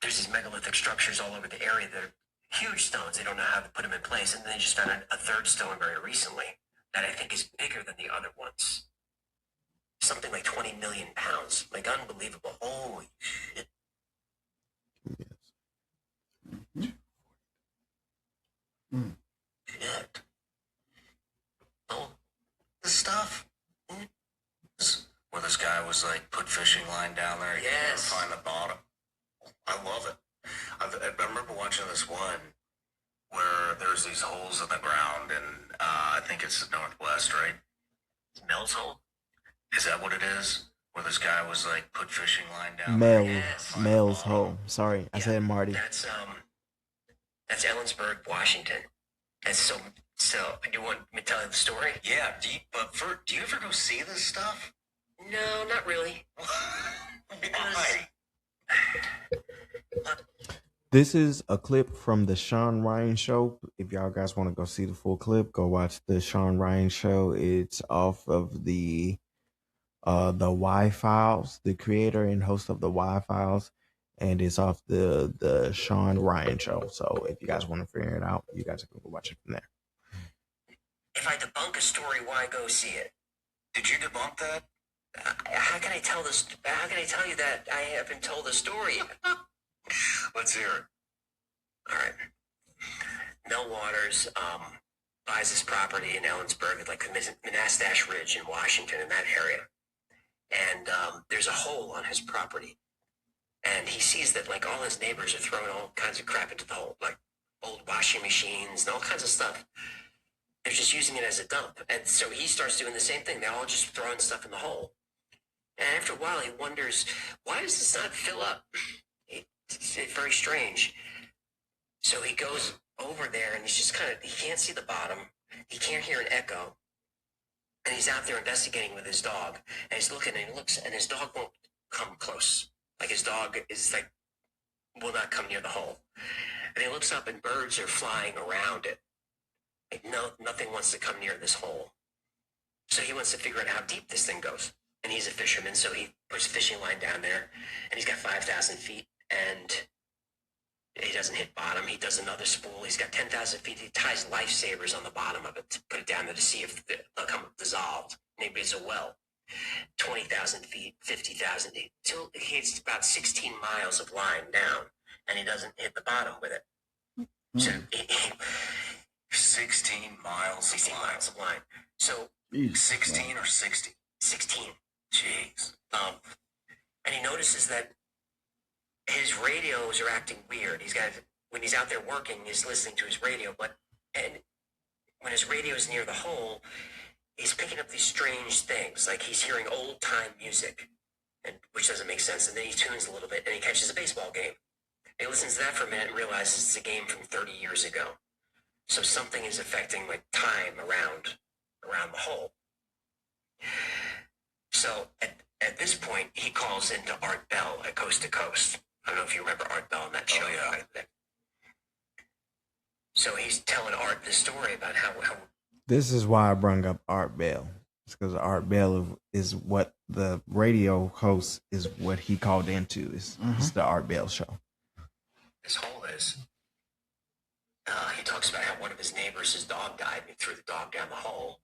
there's these megalithic structures all over the area that are huge stones. They don't know how to put them in place. And then they just found a third stone very recently that I think is bigger than the other ones. Something like 20 million pounds. Like, unbelievable. Holy shit. Yes. Shit. Oh, this stuff. Where this guy was like, put fishing line down there. Yes. Find the bottom. I love it. I remember watching this one where there's these holes in the ground, and I think it's the Northwest, right? Mel's Hole? Is that what it is? Where this guy was like, put fishing line down Mel's Hole. Sorry, I said Marty. That's Ellensburg, Washington. And so you want me to tell you the story? Yeah, do you ever go see this stuff? No, not really. Why? This is a clip from the Sean Ryan show. If y'all guys want to go see the full clip, go watch the Sean Ryan show. It's off of the Y-Files, the creator and host of the Y-Files, and it's off the Sean Ryan show. So if you guys want to figure it out, you guys can go watch it from there. If I debunk a story, why go see it? Did you debunk that? How can I tell this? How can I tell you that I haven't told the story yet? Let's hear it. All right. Mel Waters buys this property in Ellensburg, like Monastash Ridge in Washington, in that area. And there's a hole on his property. And he sees that, like, all his neighbors are throwing all kinds of crap into the hole, like old washing machines and all kinds of stuff. They're just using it as a dump. And so he starts doing the same thing. They're all just throwing stuff in the hole. And after a while, he wonders, why does this not fill up? It's very strange. So he goes over there, and he's just he can't see the bottom. He can't hear an echo. And he's out there investigating with his dog. And he's looking, and he looks, and his dog won't come close. Like, his dog is like, will not come near the hole. And he looks up, and birds are flying around it. Like, no, nothing wants to come near this hole. So he wants to figure out how deep this thing goes. And he's a fisherman, so he puts a fishing line down there, and he's got 5,000 feet, and he doesn't hit bottom. He does another spool. He's got 10,000 feet. He ties lifesavers on the bottom of it to put it down there to see if they'll come dissolved. Maybe it's a well. 20,000 feet, 50,000 feet. Till he hits about 16 miles of line down, and he doesn't hit the bottom with it. So 16 miles. 16 miles of line. So 16 or 60? 16. Jeez. And he notices that his radios are acting weird. When he's out there working, he's listening to his radio, and when his radio is near the hole, he's picking up these strange things, like he's hearing old time music, which doesn't make sense. And then he tunes a little bit, and he catches a baseball game. He listens to that for a minute and realizes it's a game from 30 years ago. So something is affecting, like, time around the hole. So at this point, he calls into Art Bell at Coast to Coast. I don't know if you remember Art Bell on that show. Oh, yeah. So he's telling Art the story about how This is why I brought up Art Bell. It's because Art Bell is what the radio host is, what he called into. It's the Art Bell show. this hole is. He talks about how one of his neighbors, his dog died, and he threw the dog down the hole.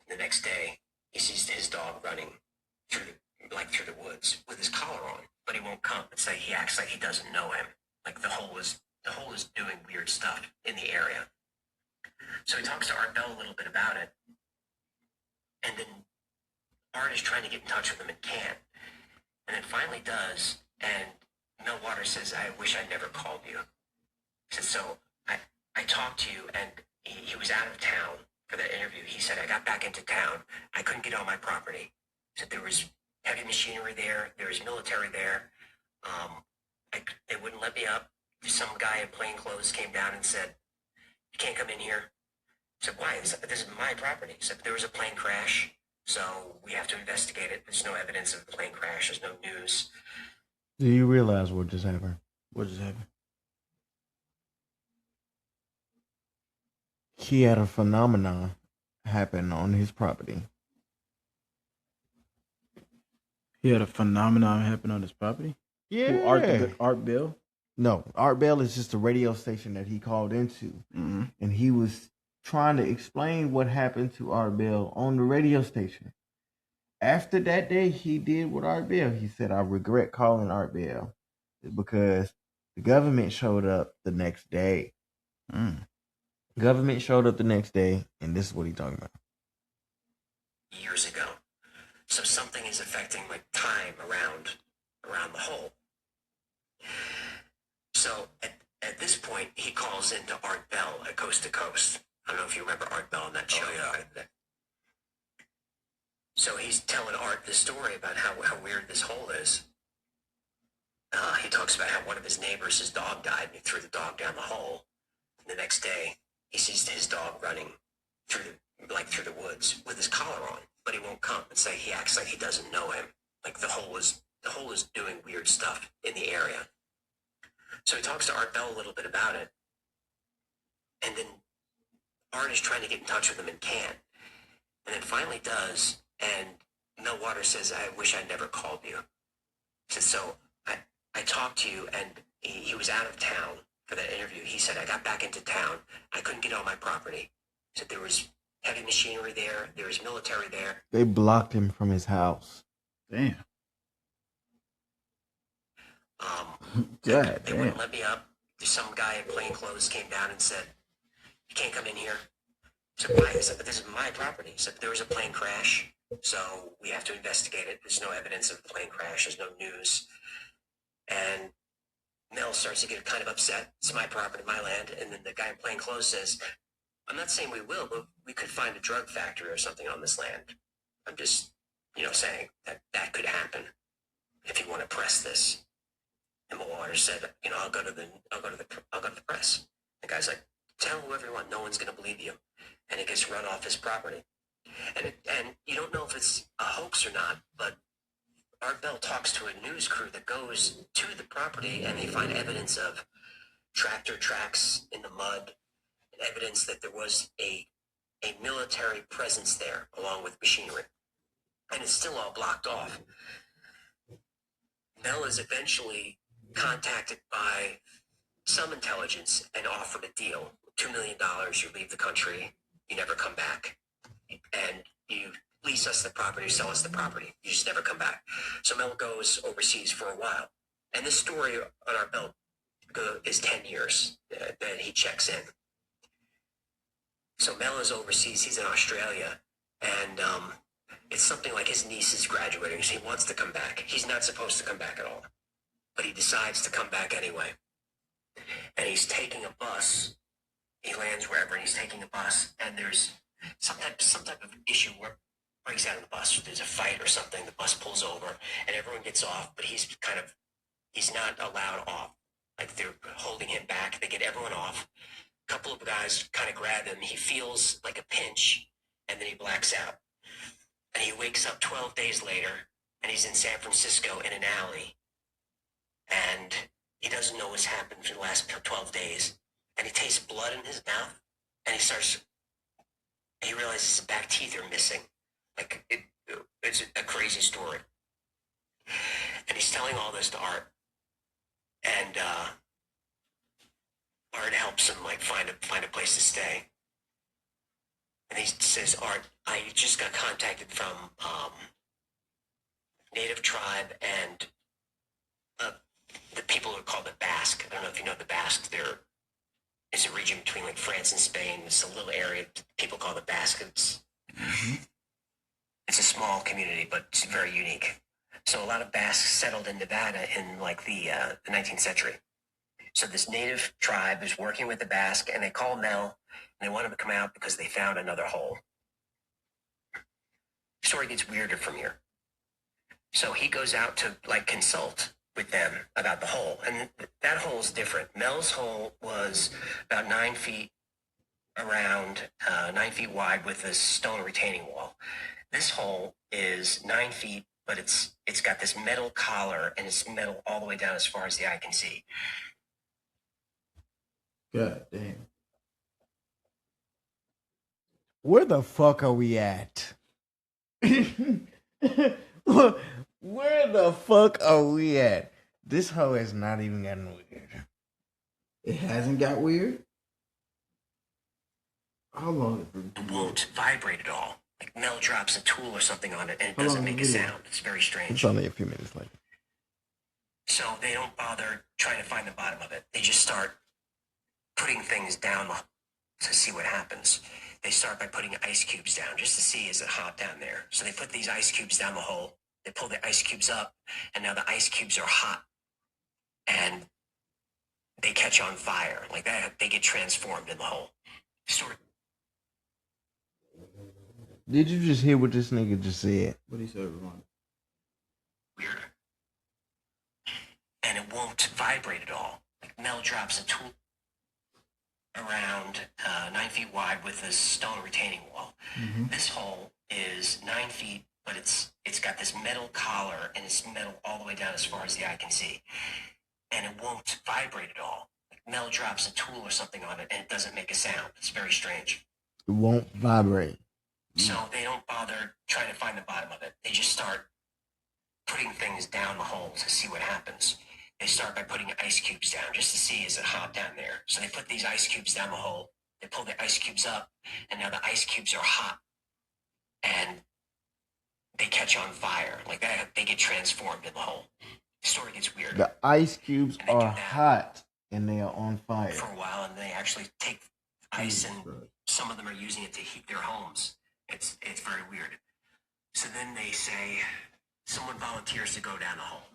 And the next day, he sees his dog running through the woods with his collar on, but he won't come. It's like he acts like he doesn't know him. Like the hole is doing weird stuff in the area. So he talks to Art Bell a little bit about it, and then Art is trying to get in touch with him and can't, and then finally does. And Mel Waters says, "I wish I'd never called you." He said, "So I talked to you, and he was out of town for that interview. He said, I got back into town. I couldn't get on my property. He said there was heavy machinery there. There was military there. They wouldn't let me up. Some guy in plain clothes came down and said, you can't come in here." I said, "Why? This is my property." He said, "There was a plane crash, so we have to investigate it. There's no evidence of the plane crash. There's no news." Do you realize what just happened? What just happened? He had a phenomenon happen on his property. He had a phenomenon happen on his property? Yeah. Who, Art Bell? No, Art Bell is just a radio station that he called into. Mm-hmm. And he was trying to explain what happened to Art Bell on the radio station. After that day, he did with Art Bell. He said, "I regret calling Art Bell because the government showed up the next day." Government showed up the next day, and this is what he's talking about. Years ago. So something is affecting, like, time around the hole. So at this point, he calls into Art Bell at Coast to Coast. I don't know if you remember Art Bell on that show. Oh, yeah. So he's telling Art the story about how weird this hole is. He talks about how one of his neighbors, his dog died, and he threw the dog down the hole. And the next day, he sees his dog running through the woods with his collar on, but he won't come. It's like he acts like he doesn't know him. Like the hole is doing weird stuff in the area. So he talks to Art Bell a little bit about it, and then Art is trying to get in touch with him and can't, and then finally does. And Mel Waters says, "I wish I'd never called you." He said, "So I talked to you, and he was out of town for that interview. He said, I got back into town. I couldn't get on my property." He said there was heavy machinery there. There's military there. They blocked him from his house. Damn. They wouldn't let me up. Some guy in plain clothes came down and said, "You can't come in here." So why? I said, "But this is my property." He said, "There was a plane crash, so we have to investigate it. There's no evidence of the plane crash. There's no news." And Mel starts to get kind of upset. It's my property, my land. And then the guy in plain clothes says, "I'm not saying we will, but we could find a drug factory or something on this land. I'm just, saying that could happen if you want to press this." And Waters said, "I'll go to the press." The guy's like, "Tell whoever you want. No one's going to believe you." And it gets run off his property. And you don't know if it's a hoax or not, but Art Bell talks to a news crew that goes to the property, and they find evidence of tractor tracks in the mud, evidence that there was a military presence there along with machinery. And it's still all blocked off. Mel is eventually contacted by some intelligence and offered a deal. $2 million, you leave the country, you never come back. And you lease us the property, sell us the property. You just never come back. So Mel goes overseas for a while. And this story on our belt is 10 years that he checks in. So Mel is overseas. He's in Australia. And it's something like his niece is graduating. So he wants to come back. He's not supposed to come back at all. But he decides to come back anyway. And he's taking a bus. He lands wherever, and he's taking a bus. And there's some type of issue where breaks out of the bus. There's a fight or something. The bus pulls over, and everyone gets off. But he's not allowed off. Like, they're holding him back. They get everyone off. A couple of guys kind of grab him. He feels like a pinch, and then he blacks out. And he wakes up 12 days later, and he's in San Francisco in an alley. And he doesn't know what's happened for the last 12 days. And he tastes blood in his mouth. And he realizes his back teeth are missing. Like, it's a crazy story. And he's telling all this to Art. And Art helps him, find a place to stay. And he says, "Art, I just got contacted from Native tribe and the people who are called the Basque. I don't know if you know the Basque. It's a region between France and Spain. It's a little area people call the Basque. It's a small community, but it's very unique. So a lot of Basques settled in Nevada in the 19th century. So this native tribe is working with the Basque, and they call Mel, and they want him to come out because they found another hole. The story gets weirder from here. So he goes out to consult with them about the hole, and that hole is different. Mel's hole was about 9 feet around, 9 feet wide with a stone retaining wall. This hole is 9 feet, but it's got this metal collar, and it's metal all the way down as far as the eye can see. God damn. Where the fuck are we at? Where the fuck are we at? This hoe has not even gotten weird. It hasn't got weird? How long? It won't vibrate at all. Like Mel drops a tool or something on it, and it doesn't make a sound. It's very strange. It's only a few minutes later. So they don't bother trying to find the bottom of it. They just start putting things down to see what happens. They start by putting ice cubes down just to see, is it hot down there? So they put these ice cubes down the hole. They pull the ice cubes up, and now the ice cubes are hot. And they catch on fire. Like that, they get transformed in the hole. Did you just hear what this nigga just said? What did he say, Ramon? Weird. And it won't vibrate at all. Like Mel drops a tool around 9 feet wide with a stone retaining wall. Mm-hmm. This hole is 9 feet, but it's got this metal collar, and it's metal all the way down as far as the eye can see. And it won't vibrate at all. Like Mel drops a tool or something on it, and it doesn't make a sound. It's very strange. It won't vibrate. So they don't bother trying to find the bottom of it. They just start putting things down the hole to see what happens. They start by putting ice cubes down just to see, is it hot down there? So they put these ice cubes down the hole. They pull the ice cubes up, and now the ice cubes are hot, and they catch on fire. Like that, they get transformed in the hole. The story gets weird. The ice cubes are hot and they are on fire for a while, and they actually take ice, and some of them are using it to heat their homes. It's very weird. So then they say someone volunteers to go down the hole,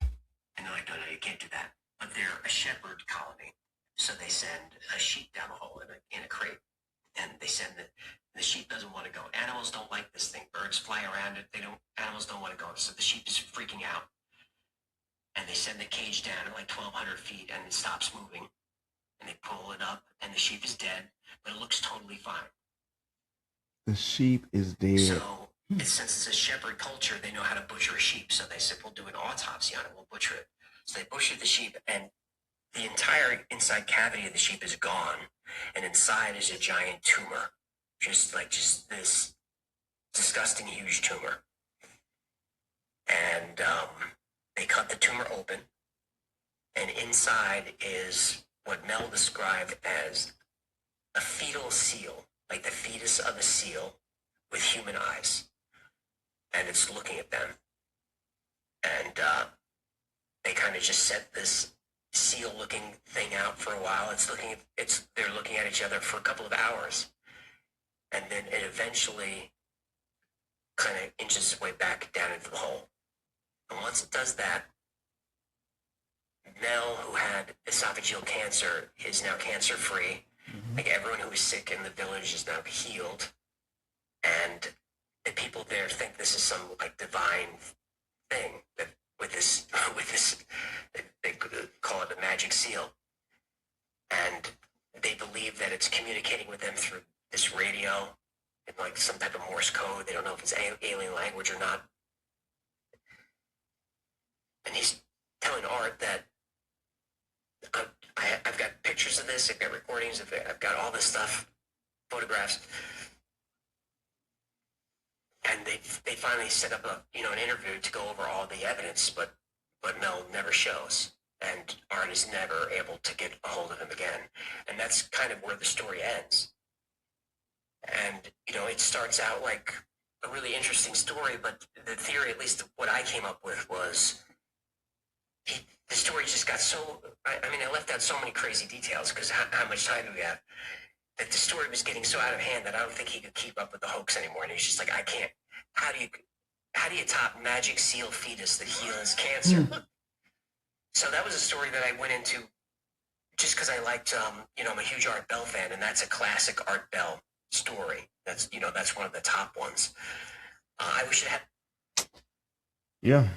and they're like, no, you can't do that. But they're a shepherd colony, so they send a sheep down the hole in a crate, and they send the sheep doesn't want to go. Animals don't like this thing. Birds fly around it. Animals don't want to go. So the sheep is freaking out. And they send the cage down at like 1,200 feet, and it stops moving. And they pull it up, and the sheep is dead, but it looks totally fine. The sheep is dead. So since it's a shepherd culture, they know how to butcher a sheep. So they said, we'll do an autopsy on it. We'll butcher it. So they butchered the sheep, and the entire inside cavity of the sheep is gone. And inside is a giant tumor. Just this disgusting, huge tumor. And they cut the tumor open, and inside is what Mel described as a fetal seal, like the fetus of a seal with human eyes. And it's looking at them. And they kind of just set this seal-looking thing out for a while. They're looking at each other for a couple of hours. And then it eventually kind of inches its way back down into the hole. And once it does that, Mel, who had esophageal cancer, is now cancer-free. Mm-hmm. Like everyone who was sick in the village is now healed. And the people there think this is some like divine thing that with this, they call it the magic seal. And they believe that it's communicating with them through this radio and like some type of Morse code. They don't know if it's alien language or not. And he's telling Art that I've got pictures of this, I've got recordings of it, I've got all this stuff, photographs. And they finally set up an interview to go over all the evidence, but Mel never shows. And Art is never able to get a hold of him again. And that's kind of where the story ends. And, it starts out like a really interesting story, but the theory, at least what I came up with, was the story just got so, I left out so many crazy details because how much time do we have? That the story was getting so out of hand that I don't think he could keep up with the hoax anymore. And he's just like, I can't, how do you top magic seal fetus that heals cancer? So that was a story that I went into just because I liked, I'm a huge Art Bell fan, and that's a classic Art Bell story. That's one of the top ones. I wish it had. Yeah.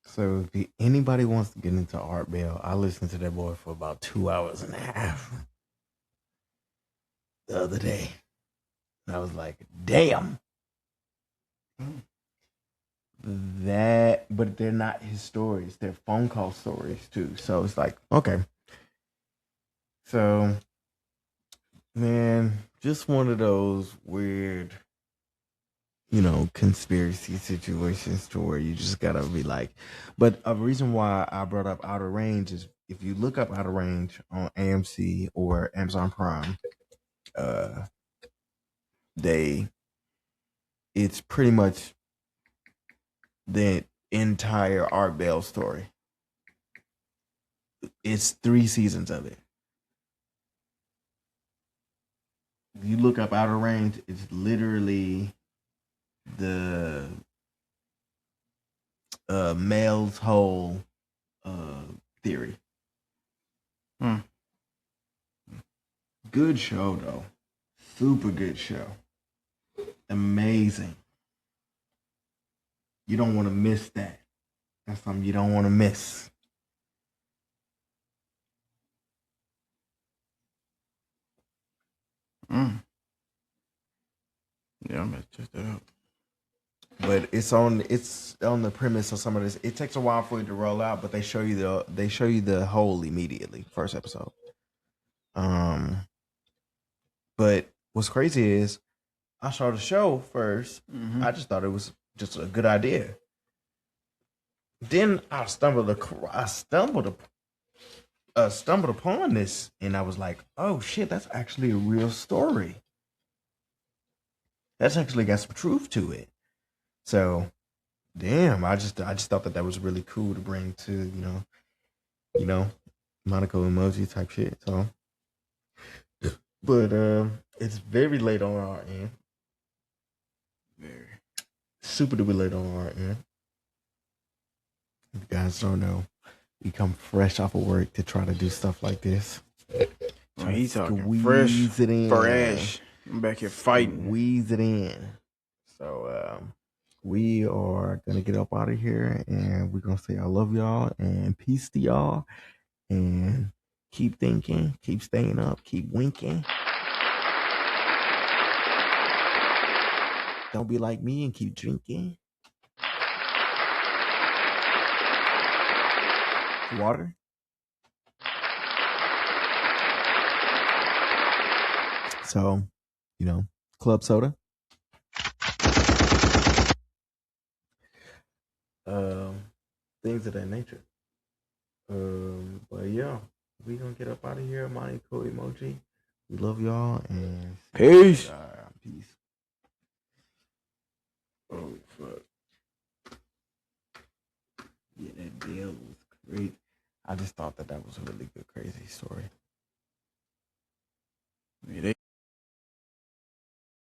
So if anybody wants to get into Art Bell, I listened to that boy for about 2 hours and a half the other day. And I was like, damn. But they're not his stories. They're phone call stories too. So it's like, okay. So, man, just one of those weird, conspiracy situations to where you just gotta be like, but a reason why I brought up Outer Range is if you look up Outer Range on AMC or Amazon Prime, it's pretty much the entire Art Bell story. It's 3 seasons of it. You look up Outer Range, it's literally the Mel's whole theory. Good show though. Super good show. Amazing. You don't want to miss that. That's something you don't want to miss. Yeah, I'm gonna check that out. But it's on the premise of some of this. It takes a while for it to roll out, but they show you the whole immediately, first episode. But what's crazy is I saw the show first. Mm-hmm. I just thought it was just a good idea. Then I stumbled stumbled upon this, and I was like, "Oh shit, that's actually a real story. That's actually got some truth to it." So, damn, I just thought that was really cool to bring to Monaco emoji type shit. So, but it's very late on our end. Very. Super duper late on our end. If you guys don't know, we come fresh off of work to try to do stuff like this. Oh, he's talking Squeeze it in. fresh. I'm back here fighting. Squeeze it in. So we are gonna get up out of here, and we're gonna say I love y'all and peace to y'all, and keep thinking, keep staying up, keep winking. Don't be like me and keep drinking water. So, club soda. Things of that nature. But yeah, we gonna get up out of here. Monaco emoji. We love y'all and Peace. Peace. Oh fuck. Yeah, that deal was great. I just thought that was a really good, crazy story. Yeah, they